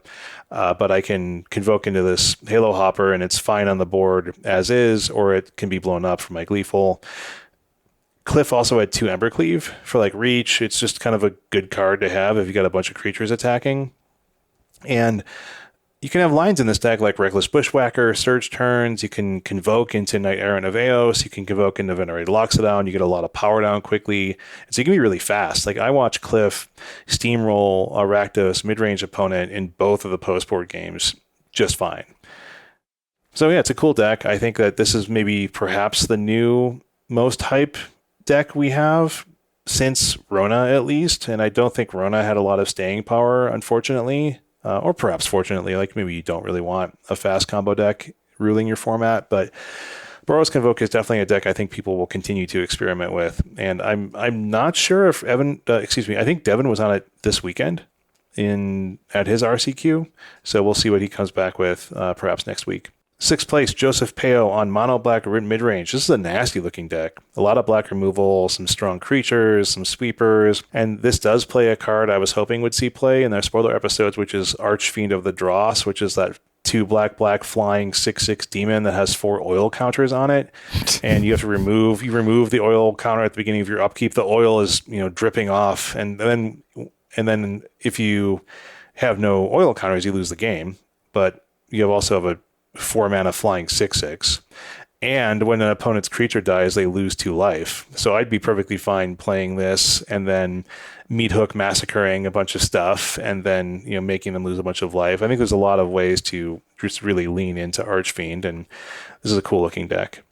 but I can convoke into this Halo Hopper and it's fine on the board as is, or it can be blown up for my Gleeful. Cliff also had 2 Embercleave for like reach. It's just kind of a good card to have if you got a bunch of creatures attacking. And you can have lines in this deck like Reckless Bushwhacker, Surge Turns. You can convoke into Knight Errant of Eos. You can convoke into Venerated Loxodon. You get a lot of power down quickly. So you can be really fast. Like, I watch Cliff steamroll a Rakdos mid-range opponent in both of the post-board games just fine. So yeah, it's a cool deck. I think that this is maybe perhaps the new most hype deck we have since Rona, at least. And I don't think Rona had a lot of staying power, unfortunately. Or perhaps fortunately, like maybe you don't really want a fast combo deck ruling your format, but Boros Convoke is definitely a deck I think people will continue to experiment with. And I'm not sure if I think Devin was on it this weekend at his RCQ. So we'll see what he comes back with perhaps next week. 6th place, Joseph Peo on Mono Black Midrange. This is a nasty looking deck. A lot of black removal, some strong creatures, some sweepers. And this does play a card I was hoping would see play in their spoiler episodes, which is Archfiend of the Dross, which is that 2 black flying 6/6 demon that has 4 oil counters on it. And you have to remove the oil counter at the beginning of your upkeep. The oil is, dripping off. And then if you have no oil counters, you lose the game. But you also have a 4 mana flying 6/6, and when an opponent's creature dies, they lose 2 life. So I'd be perfectly fine playing this and then Meat Hook massacring a bunch of stuff and then making them lose a bunch of life. I think there's a lot of ways to just really lean into Archfiend, and this is a cool looking deck.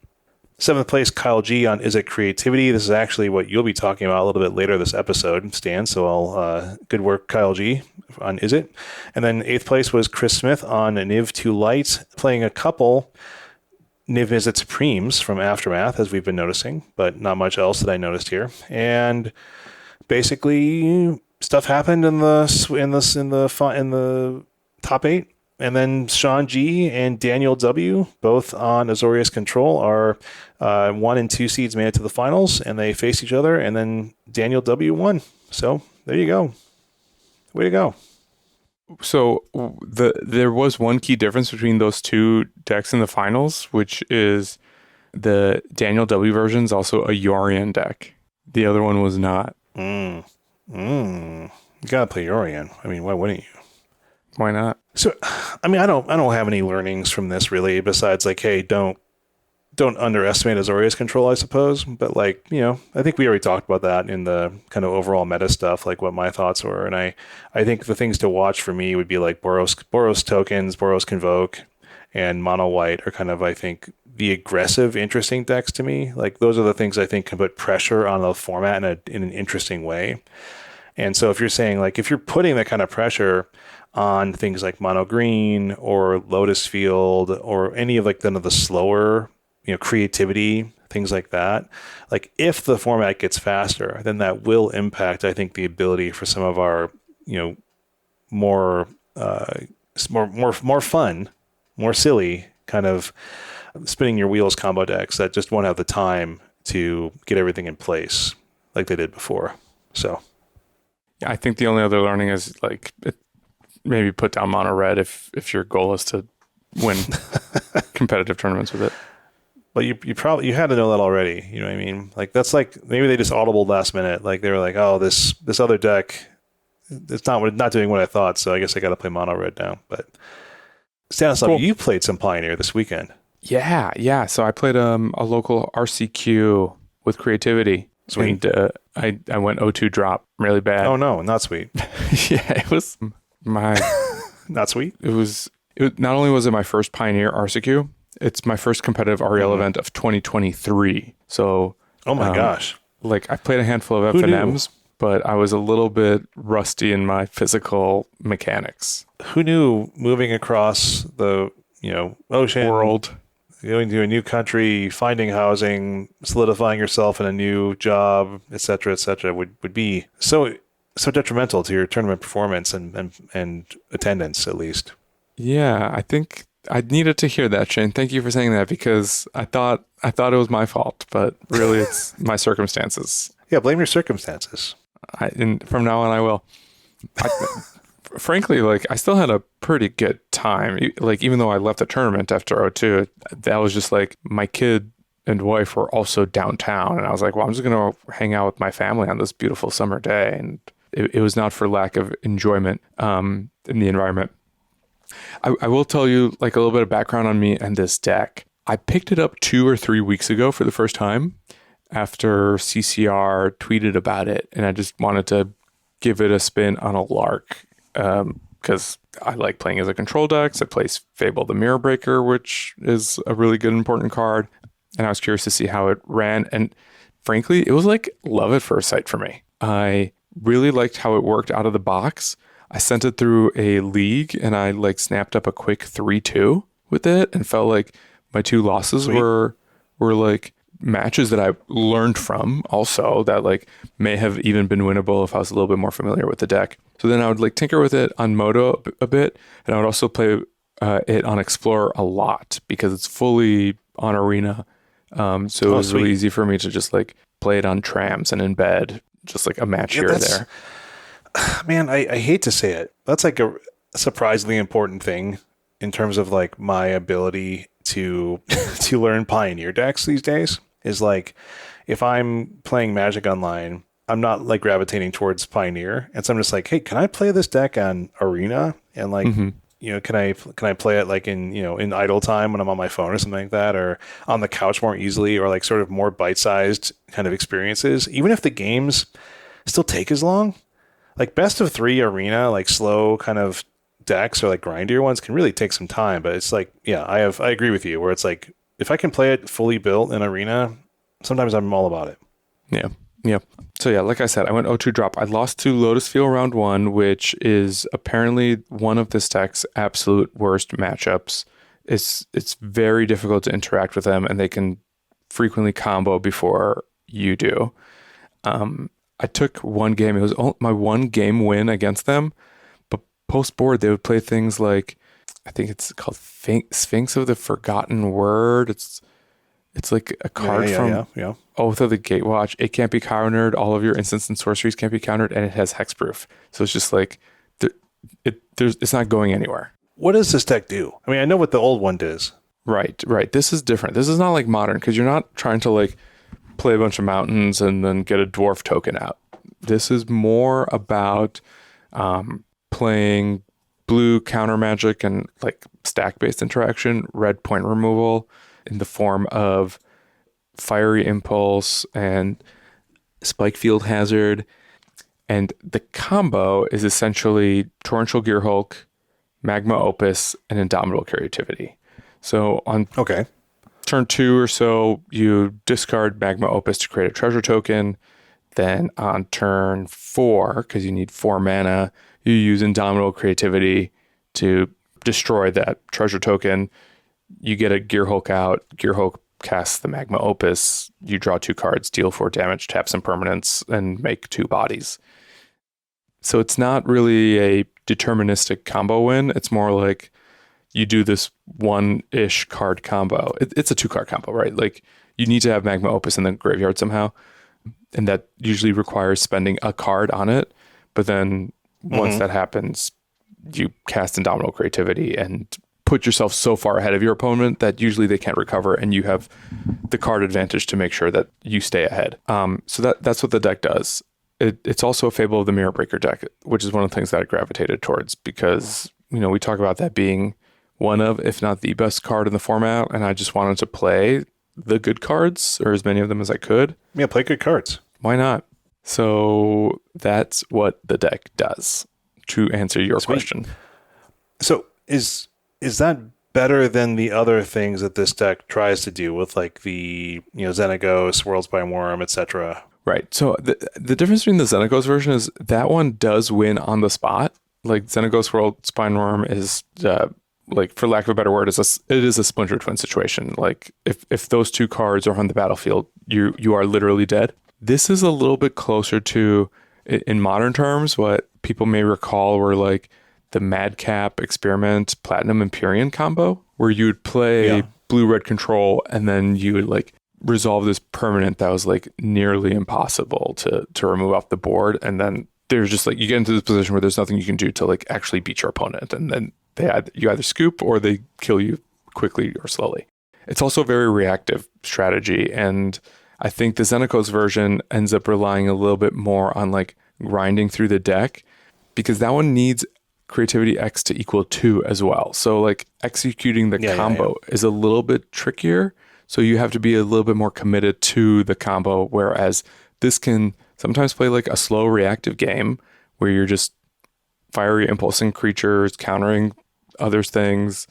7th place, Kyle G on Izzet Creativity. This is actually what you'll be talking about a little bit later this episode, Stan. So good work, Kyle G on Izzet. And then 8th place was Chris Smith on Niv 2 Light, playing a couple Niv Izzet Supremes from Aftermath, as we've been noticing, but not much else that I noticed here. And basically, stuff happened in the top 8. And then Sean G and Daniel W, both on Azorius Control, are 1 and 2 seeds made it to the finals, and they faced each other, and then Daniel W won. So there you go. Way to go. So there was one key difference between those 2 decks in the finals, which is the Daniel W version is also a Yorion deck. The other one was not. You gotta play Yorion. I mean, why wouldn't you? Why not? So, I mean, I don't have any learnings from this really, besides like, hey, don't underestimate Azorius Control, I suppose. But like, I think we already talked about that in the kind of overall meta stuff, like what my thoughts were. And I think the things to watch for me would be like Boros Tokens, Boros Convoke, and Mono White are kind of, I think, the aggressive, interesting decks to me. Like, those are the things I think can put pressure on the format in an interesting way. And so if you're saying like, if you're putting that kind of pressure on things like Mono Green or Lotus Field or any of like the slower, creativity, things like that, like if the format gets faster, then that will impact, I think, the ability for some of our, more fun, more silly kind of spinning your wheels combo decks that just won't have the time to get everything in place like they did before. So yeah, I think the only other learning is like maybe put down mono red if your goal is to win competitive tournaments with it. But you had to know that already. You know what I mean? Like that's like maybe they just audibled last minute. Like they were like, oh, this other deck, it's not doing what I thought. So I guess I got to play mono red now. But Stanislav, cool. You played some Pioneer this weekend. Yeah. So I played a local RCQ with Creativity. Sweet. And I went 0-2 drop really bad. Oh no, not sweet. Yeah, it was my not sweet. It not only was it my first Pioneer RCQ, it's my first competitive REL event of 2023. So oh my gosh. Like I played a handful of FNMs, but I was a little bit rusty in my physical mechanics. Who knew moving across the, ocean world, going to a new country, finding housing, solidifying yourself in a new job, et cetera, would be so detrimental to your tournament performance and attendance, at least. Yeah, I think I needed to hear that, Shane. Thank you for saying that, because I thought it was my fault, but really it's my circumstances. Yeah, blame your circumstances. And from now on, I will. Frankly, like I still had a pretty good time. Like even though I left the tournament after 0-2, that was just like my kid and wife were also downtown, and I was like, well, I'm just gonna hang out with my family on this beautiful summer day, and it was not for lack of enjoyment in the environment. I will tell you like a little bit of background on me and this deck. I picked it up 2 or 3 weeks ago for the first time after CCR tweeted about it, and I just wanted to give it a spin on a lark. Because I like playing as a control deck. So I play Fable the Mirror Breaker, which is a really good, important card. And I was curious to see how it ran. And frankly, it was like love at first sight for me. I really liked how it worked out of the box. I sent it through a league and I like snapped up a quick 3-2 with it and felt like my 2 losses were like matches that I learned from also that like may have even been winnable if I was a little bit more familiar with the deck. So then I would like tinker with it on Moto a bit, and I would also play it on Explorer a lot because it's fully on Arena. So it was really easy for me to just like play it on trams and in bed, just like a match here or there. Man, I hate to say it. That's like a surprisingly important thing in terms of like my ability to learn Pioneer decks these days. Is like if I'm playing Magic Online, I'm not like gravitating towards Pioneer, and so I'm just like, hey, can I play this deck on Arena? And like, can I play it like in idle time when I'm on my phone or something like that, or on the couch more easily, or like sort of more bite-sized kind of experiences, even if the games still take as long. Like best of 3 Arena, like slow kind of decks or like grindier ones can really take some time, but it's like, yeah, I agree with you where it's like, if I can play it fully built in Arena, sometimes I'm all about it. Yeah. So yeah, like I said, I went 0-2 drop. I lost to Lotus Field round 1, which is apparently one of this deck's absolute worst matchups. It's very difficult to interact with them, and they can frequently combo before you do. I took one game. It was my one game win against them, but post board they would play things like, I think it's called Sphinx of the Forgotten Word. It's like a card from Oath of the Gatewatch. It can't be countered. All of your instants and sorceries can't be countered, and it has hexproof. So it's just like it's not going anywhere. What does this deck do? I mean, I know what the old one does. Right. This is different. This is not like Modern, because you're not trying to like play a bunch of mountains and then get a dwarf token out. This is more about playing blue counter magic and like stack-based interaction, red point removal in the form of Fiery Impulse and Spike Field Hazard. And the combo is essentially Torrential Gearhulk, Magma Opus, and Indomitable Creativity. So on turn 2 or so, you discard Magma Opus to create a treasure token. Then on turn 4, because you need 4 mana, you use Untitled Creativity to destroy that treasure token. You get a Gearhulk out. Gearhulk casts the Magma Opus. You draw 2 cards, deal 4 damage, tap some permanents, and make 2 bodies. So it's not really a deterministic combo win. It's more like you do this 1-ish card combo. It's a 2-card combo, right? Like you need to have Magma Opus in the graveyard somehow. And that usually requires spending a card on it. But then once that happens, you cast Indomitable Creativity and put yourself so far ahead of your opponent that usually they can't recover, and you have the card advantage to make sure that you stay ahead. So that's what the deck does. It's also a Fable of the Mirror Breaker deck, which is one of the things that I gravitated towards because, we talk about that being one of, if not the best card in the format, and I just wanted to play the good cards, or as many of them as I could. Yeah, play good cards. Why not? So that's what the deck does, to answer your question. So is that better than the other things that this deck tries to do with like the Xenagos, Worlds by Worm, etc.? Right. So the difference between the Xenagos version is that one does win on the spot. Like Xenagos World Spineworm is like, for lack of a better word, it is a Splinter Twin situation. Like if those 2 cards are on the battlefield, you are literally dead. This is a little bit closer to, in modern terms, what people may recall were like the Madcap Experiment Platinum Empyrean combo, where you would play blue-red control and then you would like resolve this permanent that was like nearly impossible to remove off the board. And then there's just like, you get into this position where there's nothing you can do to like actually beat your opponent. And then you either scoop or they kill you quickly or slowly. It's also a very reactive strategy. And I think the Xenagos version ends up relying a little bit more on like grinding through the deck, because that one needs Creativity X to equal 2 as well. So like executing the combo is a little bit trickier. So you have to be a little bit more committed to the combo, whereas this can sometimes play like a slow reactive game where you're just fiery impulsing creatures, countering other things,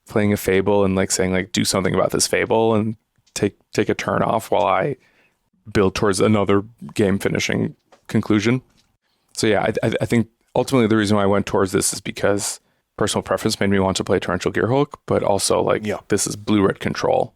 playing a Fable and like saying like, do something about this Fable and take a turn off while I build towards another game finishing conclusion. So yeah, I think ultimately the reason why I went towards this is because personal preference made me want to play Torrential Gearhulk, but also like this is blue-red control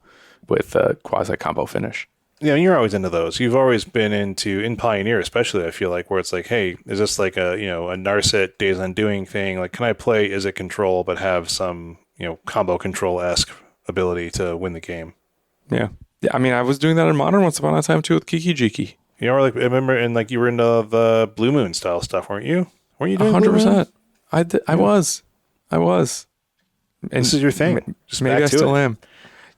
with a quasi combo finish. Yeah, and you're always into those. You've always been in Pioneer, especially, I feel like, where it's like, hey, is this like a Narset Days Undoing thing? Like, can I play Izzet Control but have some, combo control-esque ability to win the game? Yeah. Yeah, I mean, I was doing that in Modern once upon a time too with Kiki Jiki. Like, I remember, and like you were into the Blue Moon style stuff, weren't you? Weren't you doing 100%? I was. And this is your thing. Just maybe I still am.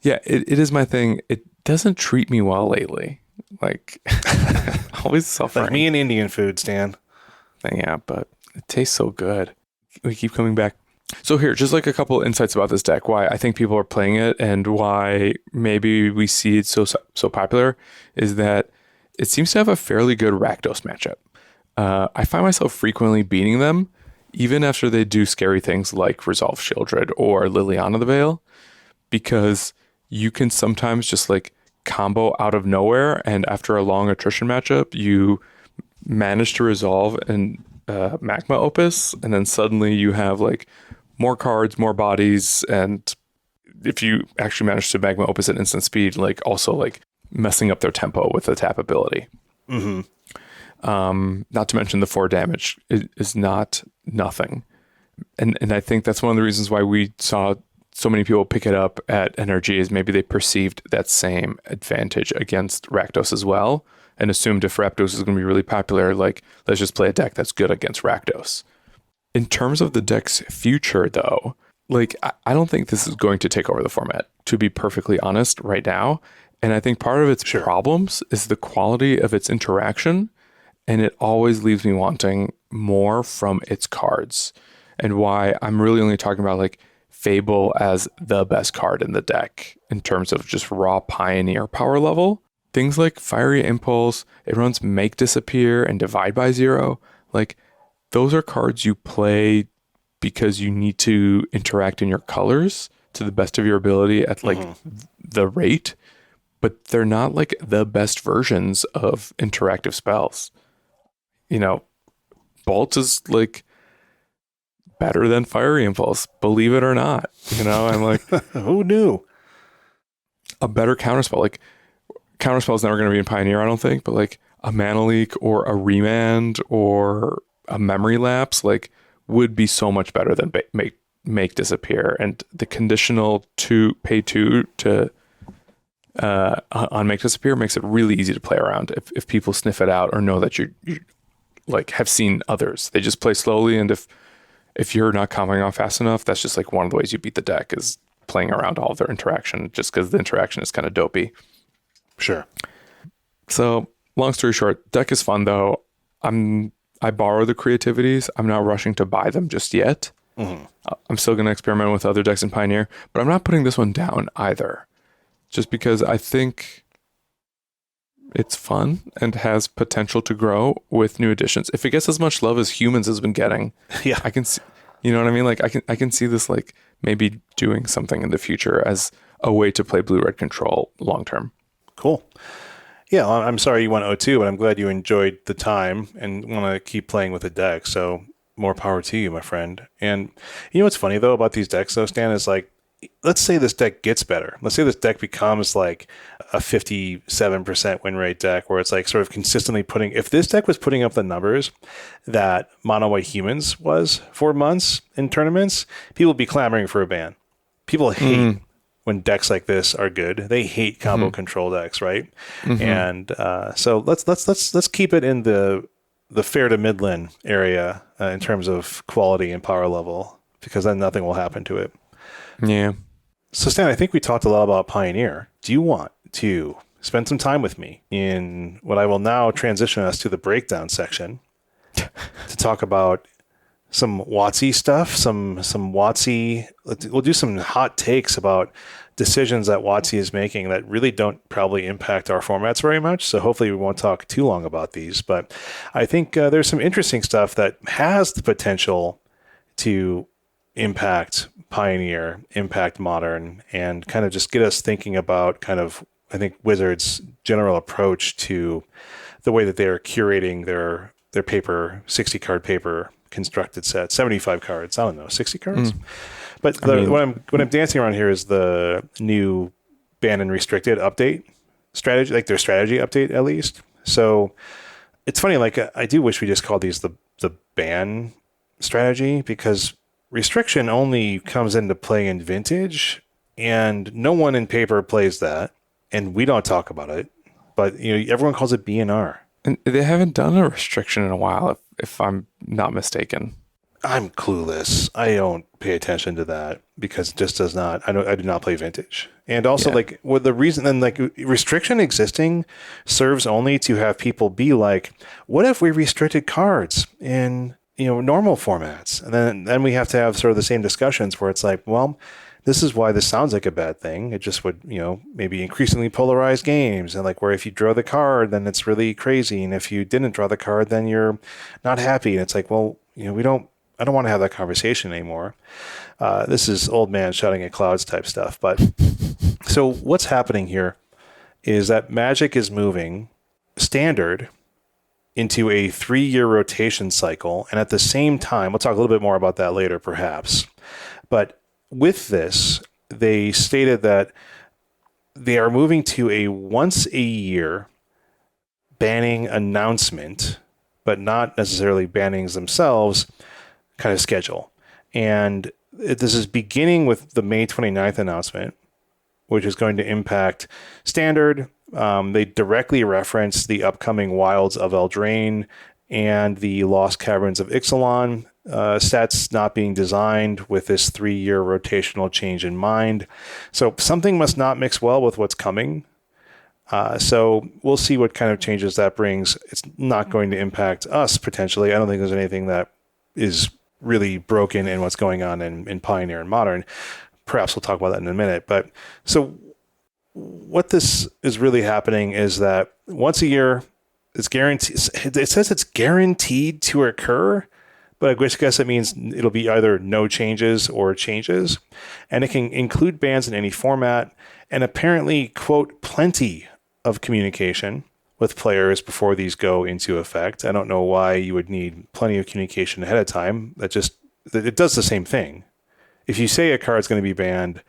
Yeah, it is my thing. It doesn't treat me well lately. Like, always suffering. Like me and Indian food, Stan. Yeah, but it tastes so good. We keep coming back. So here, just like a couple insights about this deck, why I think people are playing it and why maybe we see it so popular is that it seems to have a fairly good Rakdos matchup. I find myself frequently beating them, even after they do scary things like Resolve Shieldred or Liliana the Veil, because you can sometimes just like combo out of nowhere, and after a long attrition matchup, you manage to resolve and Magma Opus, and then suddenly you have like more cards, more bodies, and if you actually manage to Magma Opus at instant speed, like also like messing up their tempo with the tap ability. Mm-hmm. Not to mention the 4 damage is not nothing. And I think that's one of the reasons why we saw so many people pick it up at NRG is maybe they perceived that same advantage against Rakdos as well and assumed if Rakdos is going to be really popular, like, let's just play a deck that's good against Rakdos. In terms of the deck's future, though, like, I don't think this is going to take over the format, to be perfectly honest, right now. And I think part of its problems is the quality of its interaction, and it always leaves me wanting more from its cards. And why I'm really only talking about, like, Fable as the best card in the deck in terms of just raw Pioneer power level. Things like Fiery Impulse, it runs Make Disappear and Divide by Zero. Like, those are cards you play because you need to interact in your colors to the best of your ability at like the rate. but they're not like the best versions of interactive spells. You know, Bolt is like better than Fiery Impulse, believe it or not. You know, I'm like, who knew? A better counterspell. Like, counterspell is never going to be in Pioneer, I don't think, but like a Mana Leak or a Remand or a Memory Lapse, like, would be so much better than make Disappear. And the conditional to pay 2 to on Make Disappear makes it really easy to play around. If people sniff it out or know that you like have seen others, they just play slowly. And if you're not coming off fast enough, that's just like one of the ways you beat the deck, is playing around all of their interaction, just because the interaction is kind of dopey. Sure. So long story short, deck is fun though. I borrow the creativities. I'm not rushing to buy them just yet. Mm-hmm. I'm still going to experiment with other decks in Pioneer, but I'm not putting this one down either, just because I think it's fun and has potential to grow with new additions. If it gets as much love as Humans has been getting, yeah, I can see, you know what I mean? Like I can see this like maybe doing something in the future as a way to play blue-red control long term. Cool. Yeah, I'm sorry you went 0-2, but I'm glad you enjoyed the time and want to keep playing with the deck. So more power to you, my friend. And you know what's funny though about these decks though, Stan, is like, let's say this deck gets better. Let's say this deck becomes like a 57% win rate deck where it's like sort of consistently putting, if this deck was putting up the numbers that Mono White Humans was for months in tournaments, people would be clamoring for a ban. People hate when decks like this are good. They hate combo control decks, right? Mm-hmm. And so let's keep it in the fair to midland area in terms of quality and power level, because then nothing will happen to it. Yeah. So Stan, I think we talked a lot about Pioneer. Do you want to spend some time with me in what I will now transition us to the breakdown section to talk about some WOTC stuff, some WOTC. We'll do some hot takes about decisions that WOTC is making that really don't probably impact our formats very much. So hopefully we won't talk too long about these. But I think there's some interesting stuff that has the potential to impact Pioneer, impact Modern, and kind of just get us thinking about kind of, I think, Wizards' general approach to the way that they are curating their paper, 60 card paper constructed set, 75 cards, I don't know, 60 cards. But what I'm dancing around here is the new ban and restricted update strategy, like their strategy update at least. So it's funny, like I do wish we just called these the ban strategy, because restriction only comes into play in Vintage, and no one in paper plays that, and we don't talk about it. But you know, everyone calls it B&R. And they haven't done a restriction in a while, if I'm not mistaken. I'm clueless. I don't pay attention to that because it just does not. I do not play Vintage. And also, like, well, the reason then, like, restriction existing serves only to have people be like, what if we restricted cards in, you know, normal formats? And then we have to have sort of the same discussions where it's like, well, this is why this sounds like a bad thing. It just would, you know, maybe increasingly polarize games, and like where if you draw the card, then it's really crazy, and if you didn't draw the card, then you're not happy. And it's like, well, you know, I don't want to have that conversation anymore. This is old man shouting at clouds type stuff. But so what's happening here is that Magic is moving Standard into a 3-year rotation cycle. And at the same time, we'll talk a little bit more about that later, perhaps. But with this, they stated that they are moving to a once-a-year banning announcement, but not necessarily bannings themselves, kind of schedule. And this is beginning with the May 29th announcement, which is going to impact Standard. They directly reference the upcoming Wilds of Eldraine and the Lost Caverns of Ixalan sets not being designed with this 3-year rotational change in mind. So something must not mix well with what's coming. So we'll see what kind of changes that brings. It's not going to impact us potentially. I don't think there's anything that is really broken in what's going on in Pioneer and Modern. Perhaps we'll talk about that in a minute. But so what this is really happening is that once a year, it's guaranteed. It says it's guaranteed to occur, but I guess it means it'll be either no changes or changes. And it can include bans in any format, and apparently, quote, plenty of communication with players before these go into effect. I don't know why you would need plenty of communication ahead of time. It does the same thing. If you say a card's going to be banned,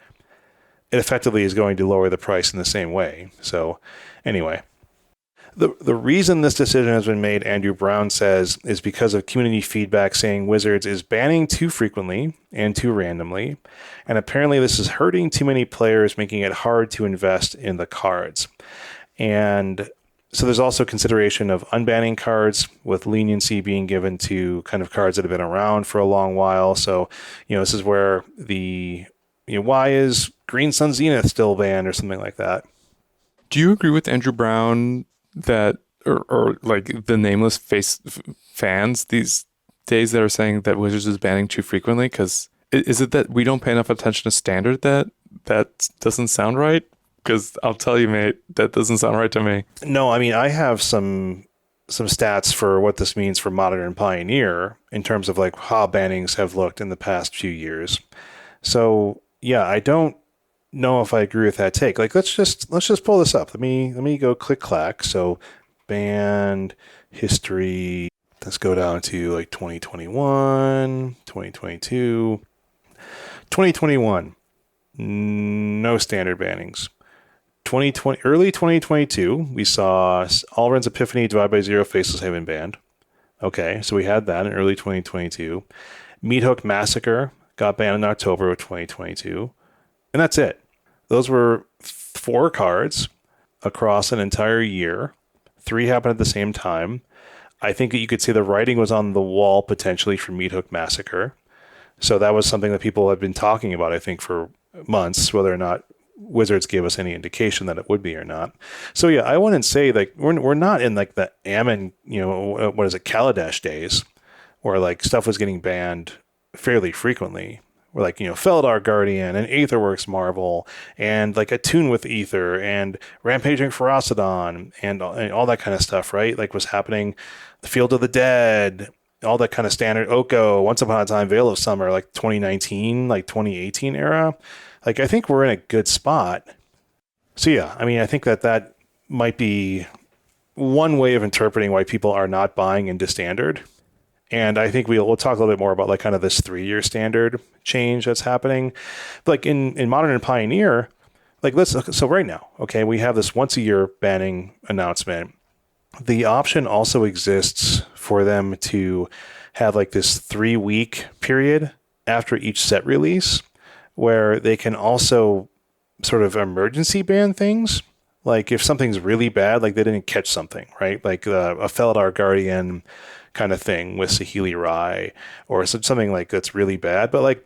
it effectively is going to lower the price in the same way. So anyway, the reason this decision has been made, Andrew Brown says, is because of community feedback saying Wizards is banning too frequently and too randomly. And apparently this is hurting too many players, making it hard to invest in the cards. And so there's also consideration of unbanning cards, with leniency being given to kind of cards that have been around for a long while. So, this is where why is Green Sun Zenith still banned or something like that? Do you agree with Andrew Brown that, or like the nameless fans these days that are saying that Wizards is banning too frequently? Because is it that we don't pay enough attention to Standard that doesn't sound right? Because I'll tell you, mate, that doesn't sound right to me. No, I mean, I have some stats for what this means for Modern and Pioneer in terms of like how bannings have looked in the past few years. So yeah, I don't know if I agree with that take. Like, let's just pull this up. Let me go click clack. So banned history. Let's go down to like 2021, 2022, 2021. No standard bannings. Early 2022, we saw Alrund's Epiphany, Divide by Zero, Faceless Haven banned. Okay, so we had that in early 2022. Meathook Massacre got banned in October of 2022. And that's it. Those were 4 cards across an entire year. 3 happened at the same time. I think that you could say the writing was on the wall potentially for Meathook Massacre. So that was something that people have been talking about, I think, for months, whether or not Wizards gave us any indication that it would be or not. So yeah, I wouldn't say like we're not in like the Ammon, Kaladesh days where like stuff was getting banned fairly frequently. We're like, Feldar Guardian and Aetherworks Marvel and like Attune with Ether and Rampaging Ferocidon and all that kind of stuff, right? Like was happening, the Field of the Dead, all that kind of standard Oko, Once Upon a Time, Veil of Summer, like 2019, like 2018 era. Like, I think we're in a good spot. So yeah, I mean, I think that might be one way of interpreting why people are not buying into standard. And I think we'll talk a little bit more about like kind of this 3-year standard change that's happening. Like in Modern and Pioneer, like so right now, okay, we have this once a year banning announcement. The option also exists for them to have like this 3-week period after each set release where they can also sort of emergency ban things. Like if something's really bad, like they didn't catch something, right? Like a Feldar Guardian kind of thing with Saheeli Rai or something like that's really bad. But like,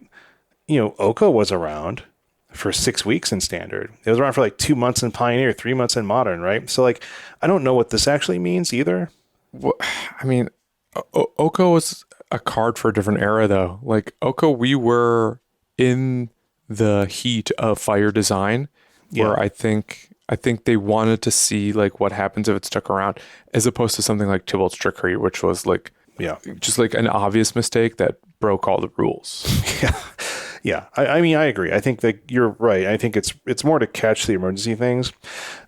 Oko was around for 6 weeks in Standard. It was around for like 2 months in Pioneer, 3 months in Modern, right? So like, I don't know what this actually means either. Well, I mean, Oko was a card for a different era though. Like Oko, we were in the heat of Fire Design where I think they wanted to see like what happens if it stuck around, as opposed to something like Tybalt's Trickery, which was like just like an obvious mistake that broke all the rules. Yeah. I mean, I agree. I think that you're right. I think it's more to catch the emergency things.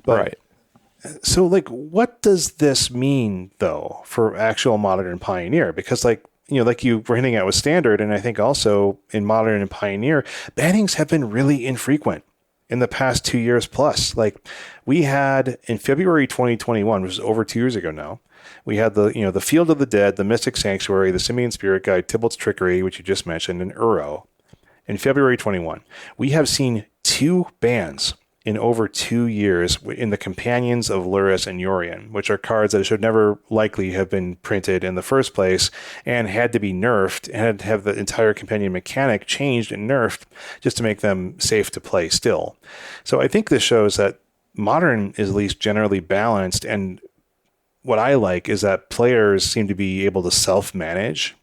But, right. So like, what does this mean though for actual Modern and Pioneer? Because like you were hinting at with Standard, and I think also in Modern and Pioneer, bannings have been really infrequent in the past 2 years plus. Like we had in February 2021, which is over 2 years ago now, we had the Field of the Dead, the Mystic Sanctuary, the Simian Spirit Guide, Tybalt's Trickery, which you just mentioned, and Uro. In February 21, we have seen 2 bans in over 2 years in the Companions of Lurrus and Yorion, which are cards that should never likely have been printed in the first place and had to be nerfed and had to have the entire companion mechanic changed and nerfed just to make them safe to play still. So I think this shows that Modern is at least generally balanced, and what I like is that players seem to be able to self-manage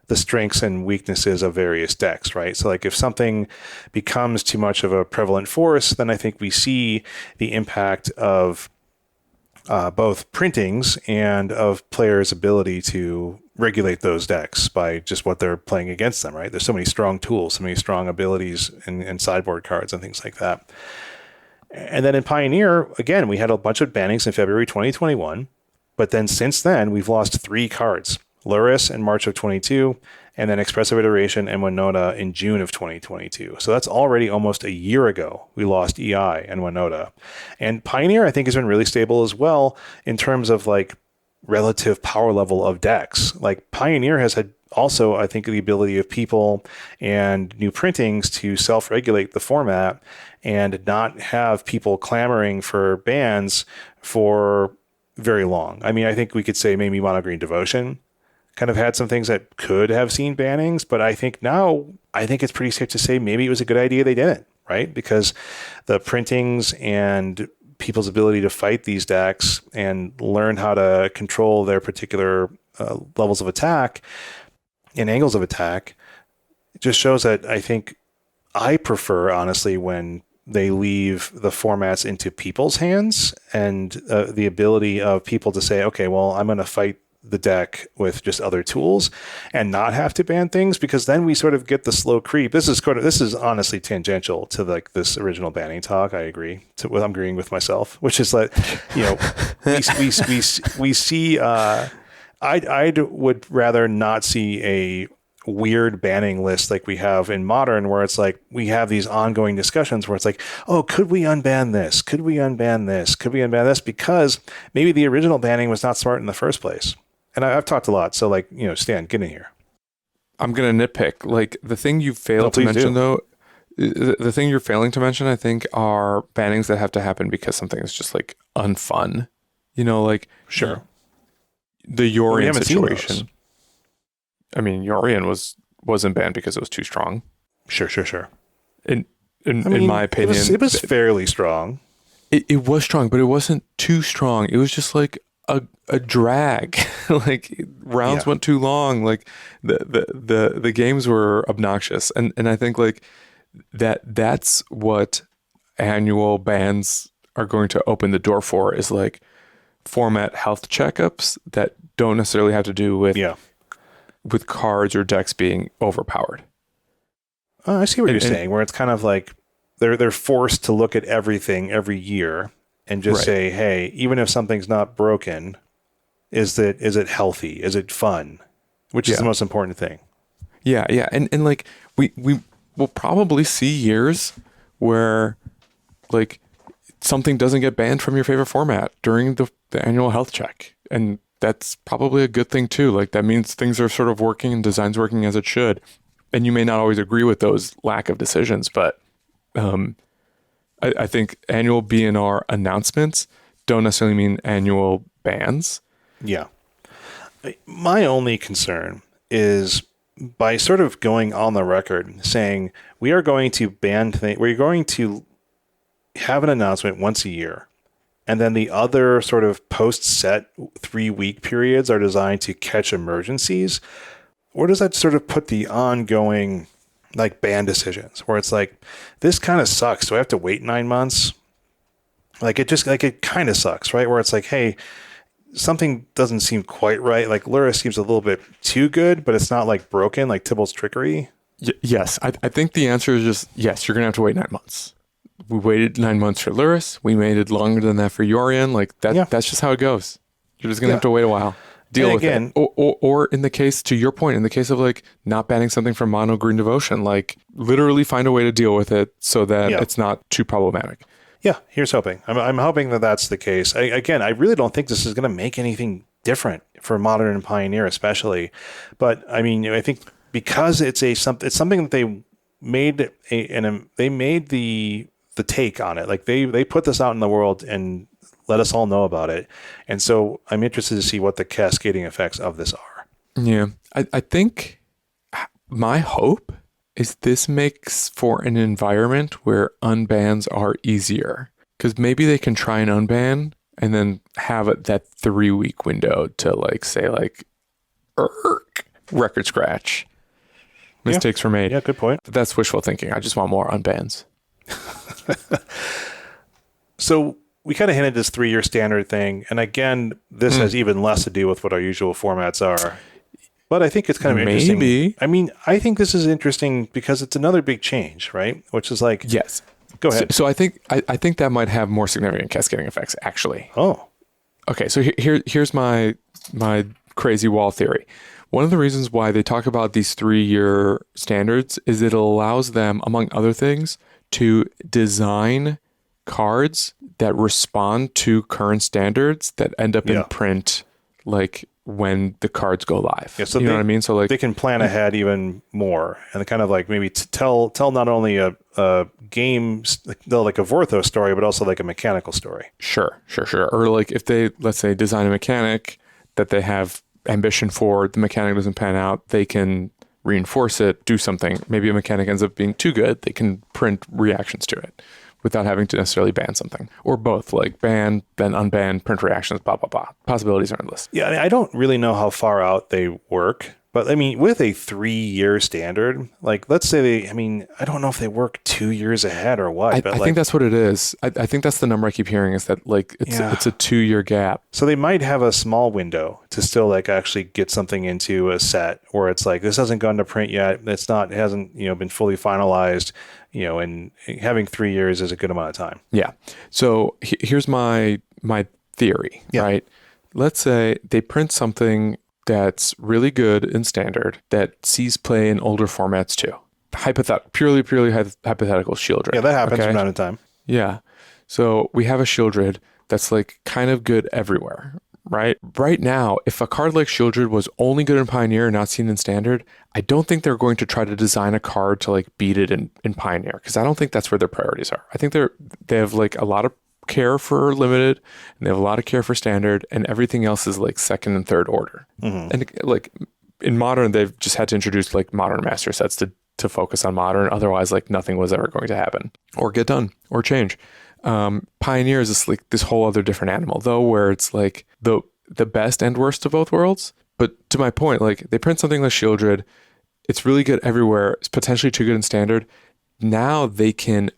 the strengths and weaknesses of various decks, right? So like if something becomes too much of a prevalent force, then I think we see the impact of both printings and of players' ability to regulate those decks by just what they're playing against them, right? There's so many strong tools, so many strong abilities and sideboard cards and things like that. And then in Pioneer, again, we had a bunch of bannings in February 2021, but then since then, we've lost 3 cards. Luris in March of 22, and then Expressive Iteration and Winota in June of 2022. So that's already almost a year ago we lost EI and Winota. And Pioneer, I think, has been really stable as well in terms of like relative power level of decks. Like Pioneer has had also, I think, the ability of people and new printings to self-regulate the format and not have people clamoring for bans for very long. I mean, I think we could say maybe Mono Green Devotion kind of had some things that could have seen bannings, but I think now, I think it's pretty safe to say maybe it was a good idea they didn't, right? Because the printings and people's ability to fight these decks and learn how to control their particular levels of attack and angles of attack just shows that I think I prefer, honestly, when they leave the formats into people's hands and the ability of people to say, okay, well, I'm going to fight the deck with just other tools and not have to ban things, because then we sort of get the slow creep. This is honestly tangential to like this original banning talk. I agree to what I'm agreeing with myself, which is like, you know, we see, I would rather not see a weird banning list like we have in Modern, where it's like we have these ongoing discussions where it's like, oh, could we unban this? Could we unban this? Could we unban this? Because maybe the original banning was not smart in the first place. And I've talked a lot. So like, you know, Stan, get in here. I'm going to nitpick. Like the thing you failed to mention though, the thing you're failing to mention, I think, are bannings that have to happen because something is just like unfun. You know, like sure. The Yorion situation. I mean, Yorion wasn't banned because it was too strong. Sure. In my opinion, it was fairly strong. It was strong, but it wasn't too strong. It was just like a drag. Like rounds went too long. Like the games were obnoxious, and I think like that's what annual bans are going to open the door for, is like format health checkups that don't necessarily have to do with cards or decks being overpowered. I see what you're saying, where it's kind of like they're forced to look at everything every year and just say, hey, even if something's not broken, is it healthy? Is it fun? Which is the most important thing. Yeah. And like we will probably see years where like something doesn't get banned from your favorite format during the annual health check. And that's probably a good thing too. Like that means things are sort of working and design's working as it should. And you may not always agree with those lack of decisions, but I think annual B&R announcements don't necessarily mean annual bans. Yeah. My only concern is by sort of going on the record saying we are going to ban things, we're going to have an announcement once a year, and then the other sort of post-set 3-week periods are designed to catch emergencies. Where does that sort of put the ongoing like ban decisions, where it's like, this kind of sucks. Do I have to wait 9 months? Like it kind of sucks, right? Where it's like, hey, something doesn't seem quite right. Like Luris seems a little bit too good, but it's not like broken, like Tybalt's Trickery. Yes. I think the answer is just, yes, you're going to have to wait 9 months. We waited 9 months for Luris. We waited longer than that for Yorion. Like that's just how it goes. You're just going to have to wait a while. Deal with it. Or in the case, to your point, in the case of like not banning something from Mono Green Devotion, like literally find a way to deal with it so that it's not too problematic. Yeah, here's hoping. I'm hoping that that's the case. I really don't think this is going to make anything different for Modern and Pioneer, especially. But I mean, I think because it's something that they made they made the take on it. Like they put this out in the world and let us all know about it. And so I'm interested to see what the cascading effects of this are. Yeah. I think my hope is this makes for an environment where unbans are easier. Because maybe they can try and unban and then have that 3-week window to like say like, record scratch. Mistakes were made. Yeah, good point. But that's wishful thinking. I just want more unbans. So we kind of hinted this 3-year standard thing. And again, this has even less to do with what our usual formats are. But I think it's kind of interesting. Maybe. I mean, I think this is interesting because it's another big change, right? Which is like, yes. Go ahead. So I think that might have more significant cascading effects, actually. Oh. Okay, so here's my crazy wall theory. One of the reasons why they talk about these 3-year standards is it allows them, among other things, to design cards that respond to current standards that end up in print, like when the cards go live. Yeah, so you know what I mean? So like they can plan ahead even more and kind of like maybe tell not only a game, like a Vorthos story, but also like a mechanical story. Sure. Or like if they, let's say, design a mechanic that they have ambition for, the mechanic doesn't pan out, they can reinforce it, do something. Maybe a mechanic ends up being too good, they can print reactions to it without having to necessarily ban something. Or both, like ban, then unban, print reactions, blah, blah, blah. Possibilities are endless. Yeah, I don't really know how far out they work. But I mean, with a 3-year standard, like let's say I don't know if they work 2 years ahead or what. I think that's what it is. I think that's the number I keep hearing is that like it's a 2-year gap. So they might have a small window to still like actually get something into a set where it's like, this hasn't gone to print yet. It hasn't, been fully finalized, and having 3 years is a good amount of time. Yeah. So here's my theory, right? Let's say they print something that's really good in standard that sees play in older formats too. Purely hypothetical Shieldred. Yeah, that happens from time to time. Yeah. So we have a Shieldred that's like kind of good everywhere, right? Right now, if a card like Shieldred was only good in Pioneer and not seen in standard, I don't think they're going to try to design a card to like beat it in Pioneer because I don't think that's where their priorities are. I think they have like a lot of care for limited and they have a lot of care for standard and everything else is like second and third order. And like in modern they've just had to introduce like modern master sets to focus on modern, otherwise like nothing was ever going to happen or get done or change. Pioneer is this whole other different animal though, where it's like the best and worst of both worlds. But to my point, like they print something like Shieldred, it's really good everywhere, it's potentially too good in standard. Now they can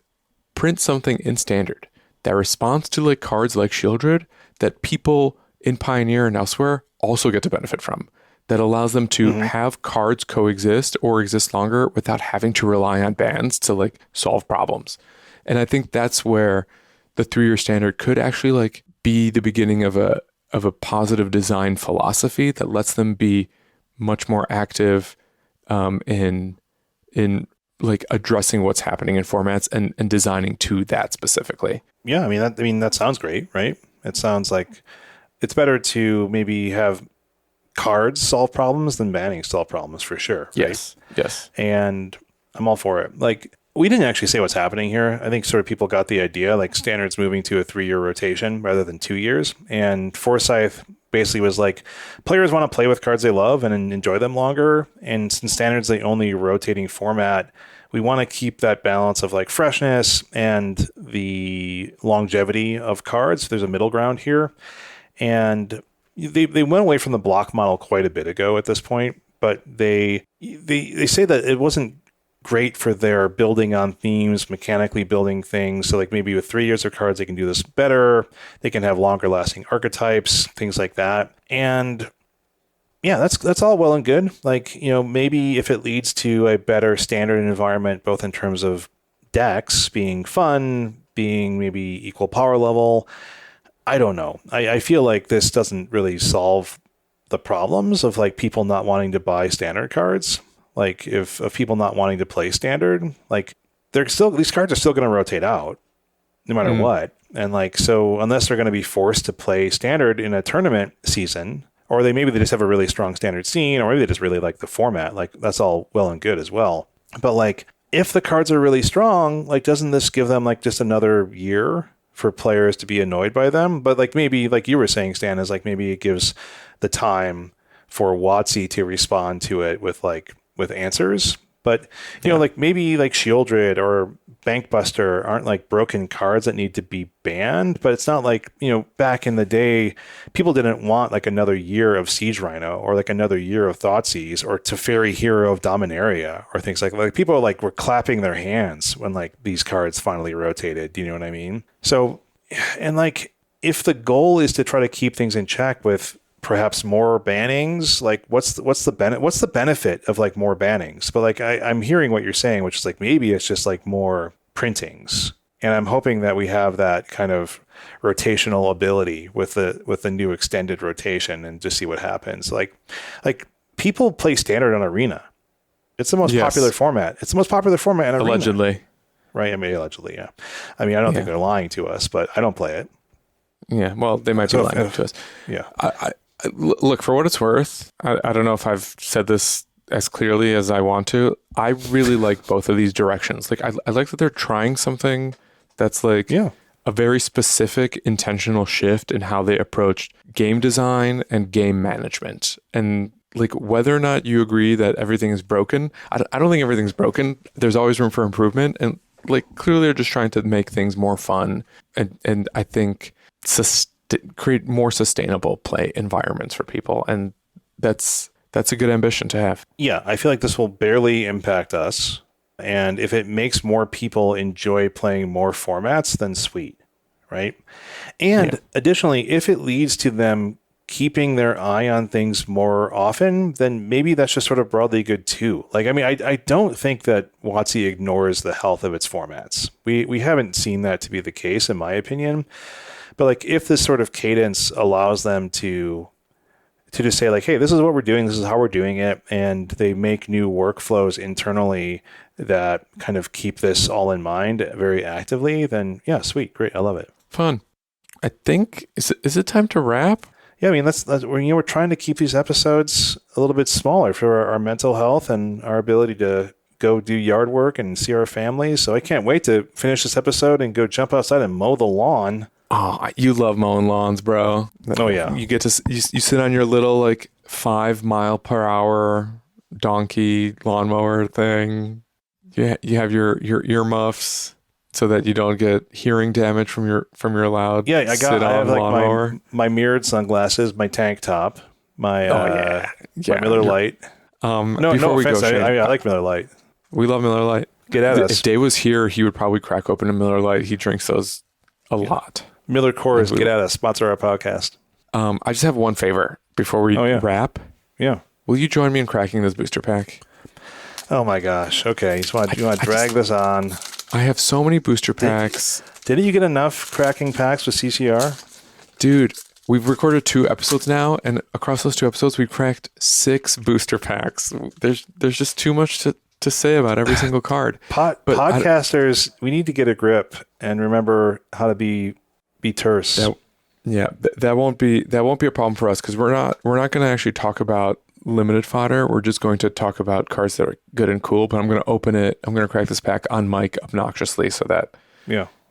print something in standard that responds to like cards like Shieldred that people in Pioneer and elsewhere also get to benefit from. That allows them to have cards coexist or exist longer without having to rely on bans to like solve problems. And I think that's where the 3-year standard could actually like be the beginning of a positive design philosophy that lets them be much more active in like addressing what's happening in formats and designing to that specifically. Yeah, that sounds great, right? It sounds like it's better to maybe have cards solve problems than banning solve problems for sure. Right? Yes. And I'm all for it. Like we didn't actually say what's happening here. I think sort of people got the idea, like standard's moving to a 3-year rotation rather than 2 years. And Forsyth basically was like, players want to play with cards they love and enjoy them longer. And since standard's the only rotating format, we want to keep that balance of like freshness and the longevity of cards. There's a middle ground here. And they went away from the block model quite a bit ago at this point, but they say that it wasn't great for their building on themes, mechanically building things. So like maybe with 3 years of cards, they can do this better. They can have longer lasting archetypes, things like that. And yeah, that's all well and good. Like, maybe if it leads to a better standard environment, both in terms of decks being fun, being maybe equal power level, I don't know. I feel like this doesn't really solve the problems of like people not wanting to buy standard cards. Like if of people not wanting to play standard, like these cards are still going to rotate out no matter what. And like, so unless they're going to be forced to play standard in a tournament season, or maybe they just have a really strong standard scene, or maybe they just really like the format, like that's all well and good as well. But like, if the cards are really strong, like, doesn't this give them like just another year for players to be annoyed by them? But like, maybe like you were saying, Stan, is like, maybe it gives the time for WOTC to respond to it with answers. But, like maybe like Shieldred or Bankbuster aren't like broken cards that need to be banned, but it's not like, back in the day, people didn't want like another year of Siege Rhino or like another year of Thoughtseize or Teferi Hero of Dominaria or things like people like were clapping their hands when like these cards finally rotated. Do you know what I mean? So And like, if the goal is to try to keep things in check with perhaps more bannings, like what's the benefit of like more bannings? But like, I'm hearing what you're saying, which is like, maybe it's just like more printings. And I'm hoping that we have that kind of rotational ability with the new extended rotation and just see what happens. Like people play standard on Arena. It's the most popular format. It's the most popular format in Arena. Allegedly. Right. I mean, allegedly, yeah. I mean, I don't think they're lying to us, but I don't play it. Yeah. Well, they might be lying to us. Yeah. Look, for what it's worth, I don't know if I've said this as clearly as I want to. I really like both of these directions. Like, I like that they're trying something that's like a very specific intentional shift in how they approach game design and game management. And like, whether or not you agree that everything is broken, I don't think everything's broken. There's always room for improvement. And like, clearly they're just trying to make things more fun. And I think create more sustainable play environments for people. And that's a good ambition to have. Yeah, I feel like this will barely impact us. And if it makes more people enjoy playing more formats, then sweet, right? And additionally, if it leads to them keeping their eye on things more often, then maybe that's just sort of broadly good too. Like, I mean, I don't think that WOTC ignores the health of its formats. We haven't seen that to be the case, in my opinion. But like, if this sort of cadence allows them to just say like, hey, this is what we're doing, this is how we're doing it, and they make new workflows internally that kind of keep this all in mind very actively, then yeah, sweet, great, I love it. Fun. I think, is it time to wrap? Yeah, I mean, that's we're trying to keep these episodes a little bit smaller for our mental health and our ability to go do yard work and see our families. So I can't wait to finish this episode and go jump outside and mow the lawn. Oh, you love mowing lawns, bro. Oh yeah. You get to you sit on your little like 5 mile per hour donkey lawnmower thing. You have your earmuffs so that you don't get hearing damage from your loud. Yeah, I have like my mirrored sunglasses, my tank top, my Miller Lite. No offense, I like Miller Lite. We love Miller Lite. Get at us. If Dave was here, he would probably crack open a Miller Lite. He drinks those a lot. Miller Coors, get at us. Sponsor our podcast. I just have one favor before we wrap. Yeah. Will you join me in cracking this booster pack? Oh my gosh. Okay. You want to drag this on? I have so many booster packs. Didn't you get enough cracking packs with CCR? Dude, we've recorded 2 episodes now, and across those 2 episodes, we cracked 6 booster packs. There's just too much to say about every single card. Podcasters, we need to get a grip and remember how to be terse. That won't be a problem for us because we're not going to actually talk about limited fodder. We're just going to talk about cards that are good and cool. But I'm going to open it. I'm going to crack this pack on mic obnoxiously so that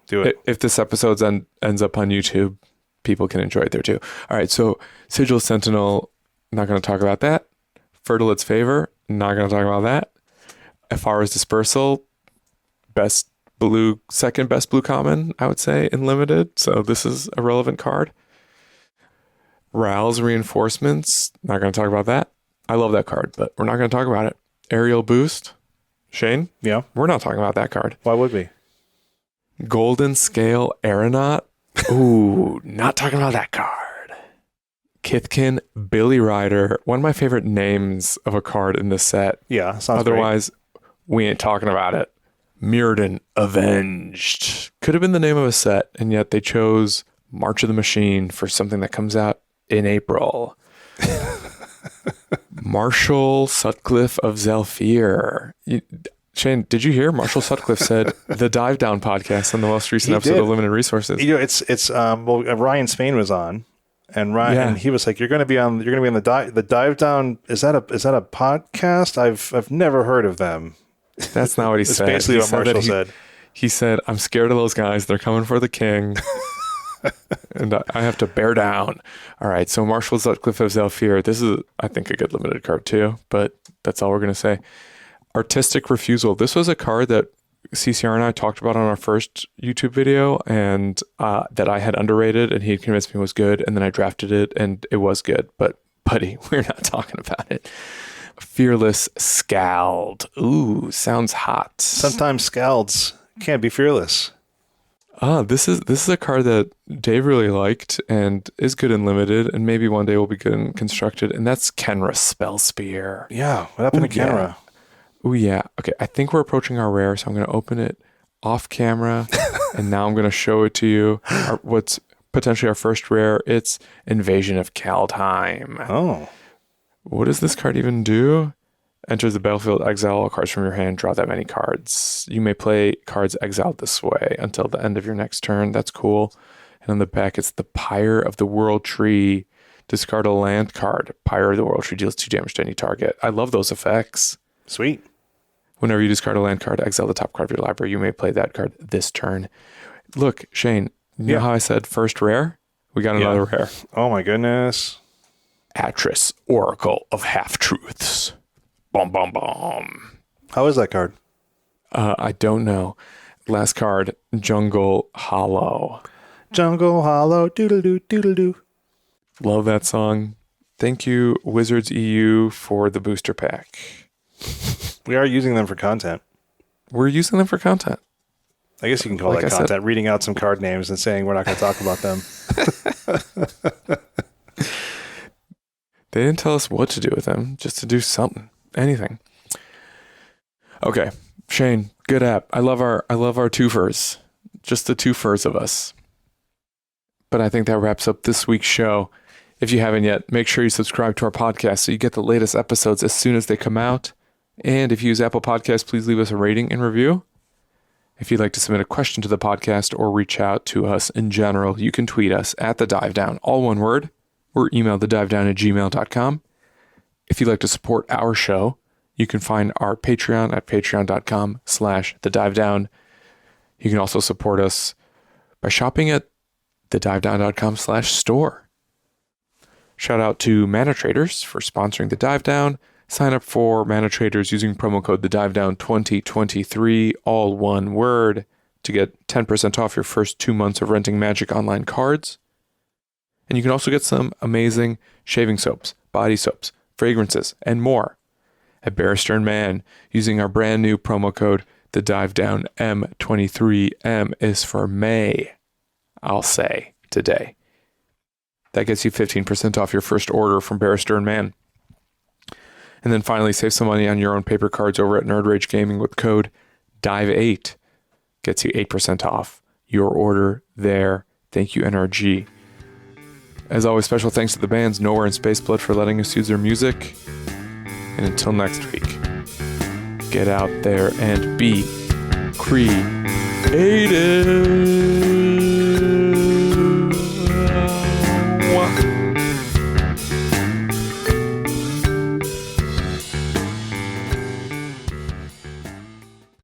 do it. If this episode ends up on YouTube, people can enjoy it there too. All right, so Sigil Sentinel, not going to talk about that. Fertilid's Favor, not going to talk about that. Efara's Dispersal, second best blue common, I would say, in limited. So this is a relevant card. Ral's Reinforcements, not going to talk about that. I love that card, but we're not going to talk about it. Aerial Boost, Shane? Yeah. We're not talking about that card. Why would we? Golden Scale Aeronaut. Ooh, not talking about that card. Kithkin Billy Rider, one of my favorite names of a card in this set. Yeah, sounds Otherwise, we ain't talking about it. Mirrodin Avenged. Could have been the name of a set, and yet they chose March of the Machine for something that comes out in April. Marshall Sutcliffe of Zelfir. Shane, did you hear Marshall Sutcliffe said the Dive Down podcast on the most recent episode of Limited Resources? It's Ryan Spain was on, and Ryan and he was like, you're going to be on the Dive Down. Is that a podcast? I've never heard of them. That's not what he said. That's basically what Marshall said. He said, I'm scared of those guys. They're coming for the king. And I have to bear down. All right. So Marshall Sutcliffe of Zelfir. This is, I think, a good limited card too, but that's all we're going to say. Artistic Refusal. This was a card that CCR and I talked about on our first YouTube video and that I had underrated and he had convinced me was good. And then I drafted it and it was good, but buddy, we're not talking about it. Fearless Scald. Ooh, sounds hot. Sometimes Scalds can't be fearless. This is a card that Dave really liked and is good in limited, and maybe one day will be good in constructed, and that's Kenra Spell Spear. Yeah, what happened to Kenra? Oh yeah. Okay, I think we're approaching our rare, so I'm going to open it off camera, and now I'm going to show it to you. What's potentially our first rare? It's Invasion of Kaldheim. Oh. What does this card even do? Enters the battlefield, exile all cards from your hand, draw that many cards. You may play cards exiled this way until the end of your next turn. That's cool. And on the back, it's the Pyre of the World Tree. Discard a land card. Pyre of the World Tree deals 2 damage to any target. I love those effects. Sweet. Whenever you discard a land card, exile the top card of your library. You may play that card this turn. Look, Shane, you know how I said first rare? We got another rare. Oh my goodness. Atris, Oracle of Half-Truths. Bum, bum, bum. How is that card? I don't know. Last card, Jungle Hollow. Jungle Hollow, doodle-doo, doodle-doo. Love that song. Thank you, Wizards EU, for the booster pack. We are using them for content. We're using them for content. I guess you can call that content, reading out some card names and saying we're not going to talk about them. They didn't tell us what to do with them, just to do something, anything. Okay, Shane, good app. I love our twofers, just the twofers of us. But I think that wraps up this week's show. If you haven't yet, make sure you subscribe to our podcast so you get the latest episodes as soon as they come out. And if you use Apple Podcasts, please leave us a rating and review. If you'd like to submit a question to the podcast or reach out to us in general, you can tweet us at The Dive Down, all one word, or email thedivedown@gmail.com. If you'd like to support our show, you can find our Patreon at patreon.com/thedivedown. You can also support us by shopping at thedivedown.com/store. Shout out to Mana Traders for sponsoring The Dive Down. Sign up for Mana Traders using promo code TheDiveDown2023, all one word, to get 10% off your first 2 months of renting Magic Online cards. And you can also get some amazing shaving soaps, body soaps, fragrances, and more at Bear Stearns Mann using our brand new promo code TheDiveDown M23. M is for May, I'll say, today. That gets you 15% off your first order from Bear Stearns Mann. And then finally, save some money on your own paper cards over at Nerd Rage Gaming with code DIVE8. Gets you 8% off your order there. Thank you, NRG. As always, special thanks to the bands Nowhere and Spaceblood for letting us use their music. And until next week, get out there and be creative.